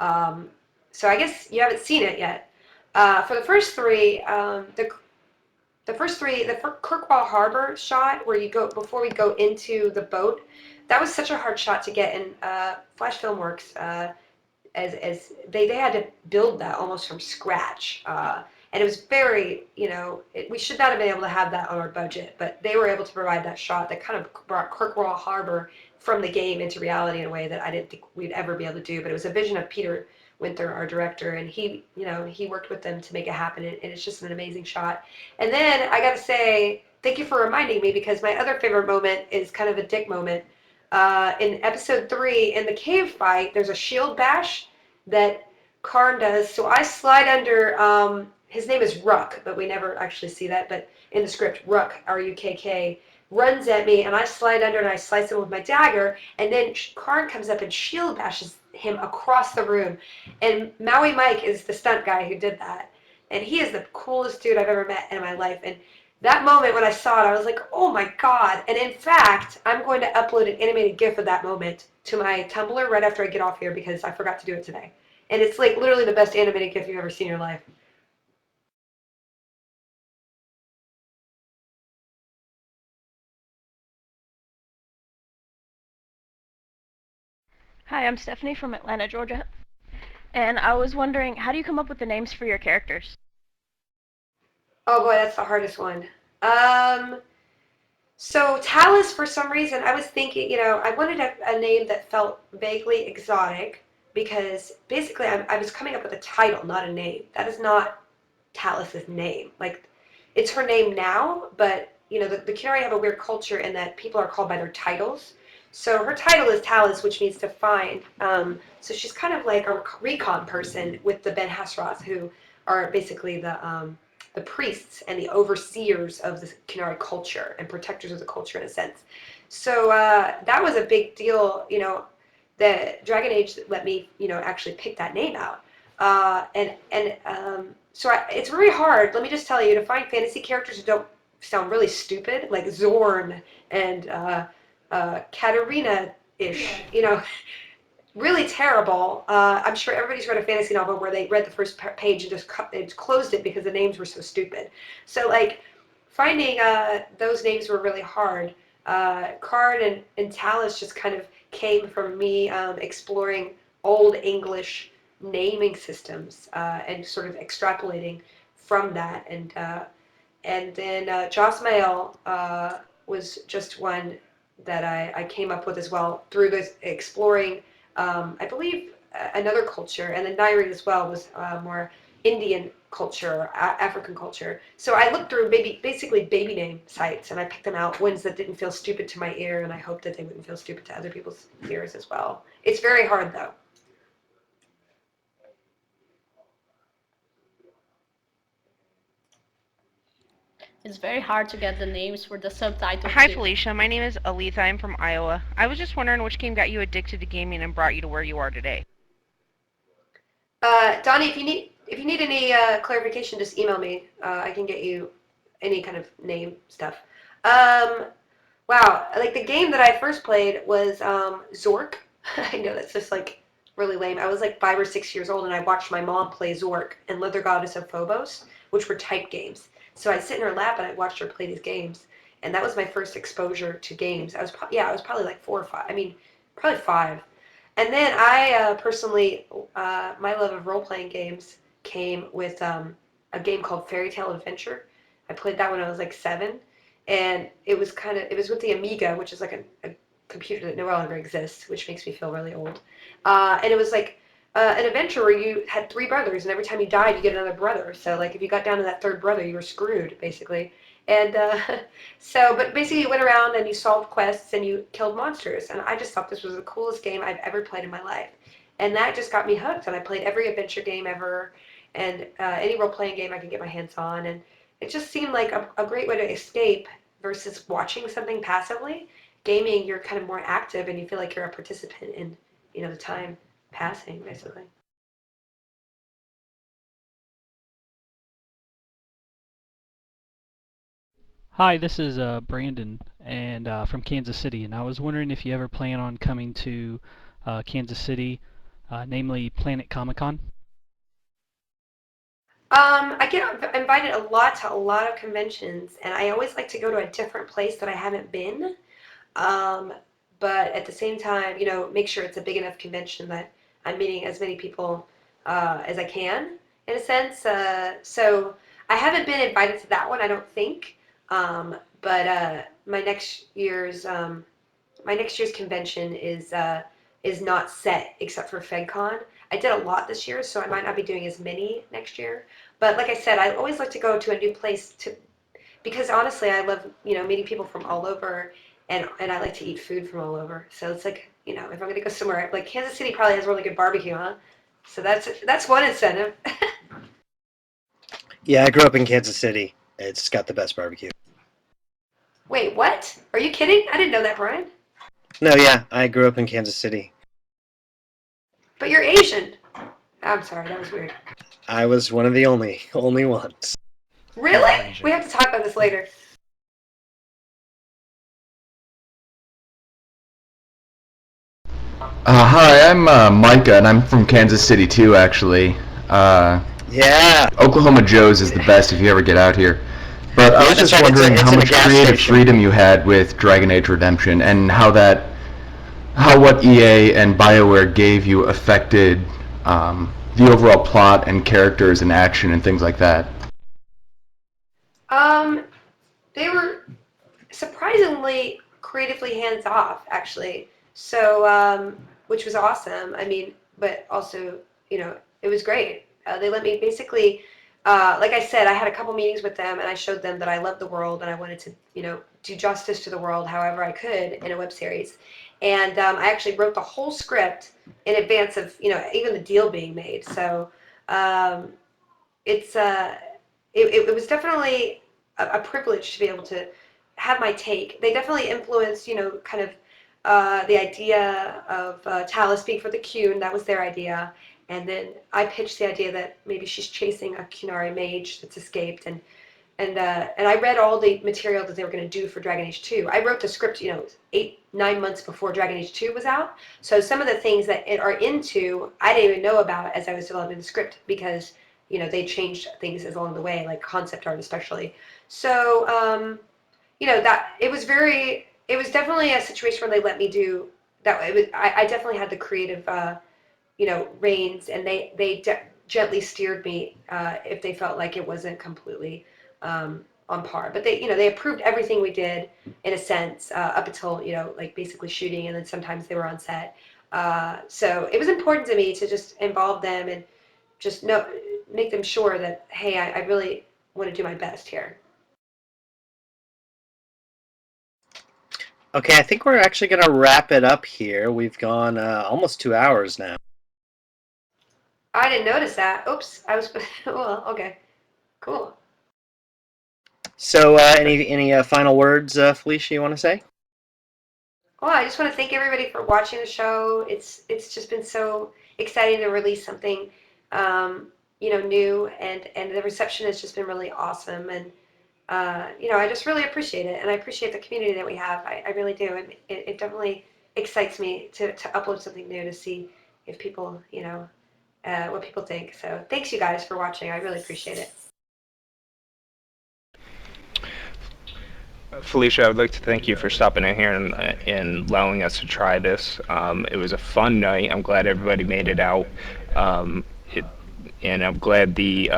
So I guess you haven't seen it yet. For the first 3, the Kirkwall Harbor shot, where you go before we go into the boat, that was such a hard shot to get. And Flash Filmworks as they had to build that almost from scratch. And it was very, we should not have been able to have that on our budget, but they were able to provide that shot that kind of brought Kirkwall Harbor from the game into reality in a way that I didn't think we'd ever be able to do. But it was a vision of Peter Winter, our director, and he worked with them to make it happen, and it's just an amazing shot. And then I got to say, thank you for reminding me, because my other favorite moment is kind of a dick moment. In episode 3, in the cave fight, there's a shield bash that Karn does. So I slide under, his name is Ruck, but we never actually see that. But in the script, Ruck, R-U-K-K, runs at me, and I slide under and I slice him with my dagger. And then Karn comes up and shield bashes him across the room. And Maui Mike is the stunt guy who did that. And he is the coolest dude I've ever met in my life. And that moment when I saw it, I was like, oh my God. And in fact, I'm going to upload an animated GIF of that moment to my Tumblr right after I get off here, because I forgot to do it today. And it's like literally the best animated GIF you've ever seen in your life. Hi, I'm Stephanie from Atlanta, Georgia. And I was wondering, how do you come up with the names for your characters? Oh boy, that's the hardest one. So Talus, for some reason, I was thinking, I wanted a name that felt vaguely exotic, because basically I was coming up with a title, not a name. That is not Talus's name. Like, it's her name now, but, the Kinari have a weird culture in that people are called by their titles. So her title is Talus, which means to find. So she's kind of like a recon person with the Ben Hasroth, who are basically the priests and the overseers of the Kinari culture and protectors of the culture in a sense. So that was a big deal, that Dragon Age let me, actually pick that name out. It's very hard, let me just tell you, to find fantasy characters who don't sound really stupid, like Zorn and Katarina-ish, really terrible. I'm sure everybody's read a fantasy novel where they read the first page and just closed it because the names were so stupid. So, like, finding those names were really hard. Karn and Talus just kind of came from me exploring old English naming systems and sort of extrapolating from that. And then Josmael was just one that I came up with as well through this exploring, I believe, another culture, and then Nairi as well was more Indian culture, African culture. So I looked through basically baby name sites, and I picked them out, ones that didn't feel stupid to my ear, and I hope that they wouldn't feel stupid to other people's ears as well. It's very hard, though. It's very hard to get the names for the subtitles. Hi, too. Felicia. My name is Aletha. I'm from Iowa. I was just wondering which game got you addicted to gaming and brought you to where you are today. Donnie, if you need any clarification, just email me. I can get you any kind of name stuff. Wow, like the game that I first played was Zork. I know that's just like really lame. I was like 5 or 6 years old, and I watched my mom play Zork and Leather Goddess of Phobos, which were type games. So I'd sit in her lap and I watched her play these games, and that was my first exposure to games. I was probably like 4 or 5. I mean, probably 5. And then I personally, my love of role-playing games came with a game called Fairy Tale Adventure. I played that when I was like 7, and it was with the Amiga, which is like a computer that no longer exists, which makes me feel really old. And it was like an adventure where you had 3 brothers, and every time you died, you get another brother. So like if you got down to that 3rd brother, you were screwed, basically. And but basically you went around and you solved quests and you killed monsters. And I just thought this was the coolest game I've ever played in my life. And that just got me hooked. And I played every adventure game ever, and any role-playing game I could get my hands on. And it just seemed like a great way to escape versus watching something passively. Gaming, you're kind of more active and you feel like you're a participant in, the time passing, basically. Hi, this is Brandon and from Kansas City, and I was wondering if you ever plan on coming to Kansas City, namely Planet Comic-Con. I get invited a lot of conventions, and I always like to go to a different place that I haven't been. But at the same time, make sure it's a big enough convention that I'm meeting as many people as I can, in a sense. So I haven't been invited to that one, I don't think. But my next year's convention is not set except for FedCon. I did a lot this year, so I might not be doing as many next year. But like I said, I always like to go to a new place because honestly, I love meeting people from all over, and I like to eat food from all over. So it's like if I'm gonna go somewhere like Kansas City, probably has really good barbecue, huh? So that's one incentive. Yeah, I grew up in Kansas City. It's got the best barbecue. Wait, what? Are you kidding? I didn't know that, Brian. No, yeah, I grew up in Kansas City. But you're Asian. I'm sorry, that was weird. I was one of the only ones. Really? We have to talk about this later. Hi, I'm Micah, and I'm from Kansas City too, actually. Yeah. Oklahoma Joe's is the best if you ever get out here. But I Yeah, was that's just right. wondering It's how in a much gas creative station. freedom you had with Dragon Age Redemption, and how what EA and BioWare gave you affected the overall plot and characters and action and things like that. They were surprisingly creatively hands off, actually. So, which was awesome. I mean, but also, it was great. They let me basically, like I said, I had a couple meetings with them, and I showed them that I loved the world and I wanted to, do justice to the world however I could in a web series. And I actually wrote the whole script in advance of, even the deal being made. So it's it was definitely a privilege to be able to have my take. They definitely influenced, kind of the idea of Talus being for the Qun. That was their idea. And then I pitched the idea that maybe she's chasing a Qunari mage that's escaped. And I read all the material that they were going to do for Dragon Age 2. I wrote the script, 8-9 months before Dragon Age 2 was out. So some of the things that are into, I didn't even know about as I was developing the script because, they changed things along the way, like concept art especially. So, that it was definitely a situation where they let me do that. I definitely had the creative, reins, and they gently steered me if they felt like it wasn't completely on par. But they approved everything we did in a sense up until like basically shooting, and then sometimes they were on set. So it was important to me to just involve them and just make them sure that hey, I really want to do my best here. Okay, I think we're actually going to wrap it up here. We've gone almost 2 hours now. I didn't notice that. Oops, I was. Well, okay, cool. So, any final words, Felicia, you want to say? Well, I just want to thank everybody for watching the show. It's just been so exciting to release something, new, and the reception has just been really awesome. And I just really appreciate it, and I appreciate the community that we have. I really do, and it definitely excites me to upload something new to see if people, what people think. So thanks you guys for watching. I really appreciate it. Felicia, I would like to thank you for stopping in here and allowing us to try this. It was a fun night. I'm glad everybody made it out. And I'm glad the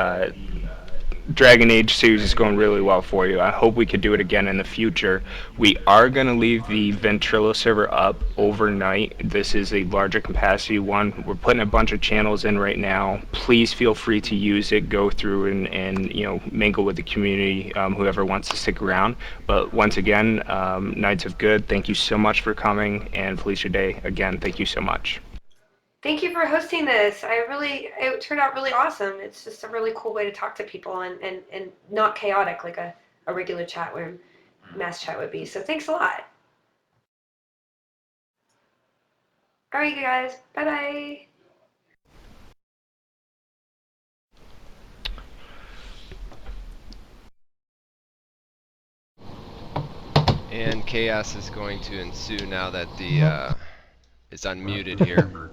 Dragon Age series is going really well for you. I hope we could do it again in the future. We are going to leave the Ventrilo server up overnight. This is a larger capacity one. We're putting a bunch of channels in right now. Please feel free to use it. Go through and mingle with the community, whoever wants to stick around. But once again, Knights of Good, thank you so much for coming. And Felicia Day, again, thank you so much. Thank you for hosting this. It turned out really awesome. It's just a really cool way to talk to people and not chaotic like a regular chat where mass chat would be. So thanks a lot. All right, you guys. Bye-bye. And chaos is going to ensue now that the is unmuted here.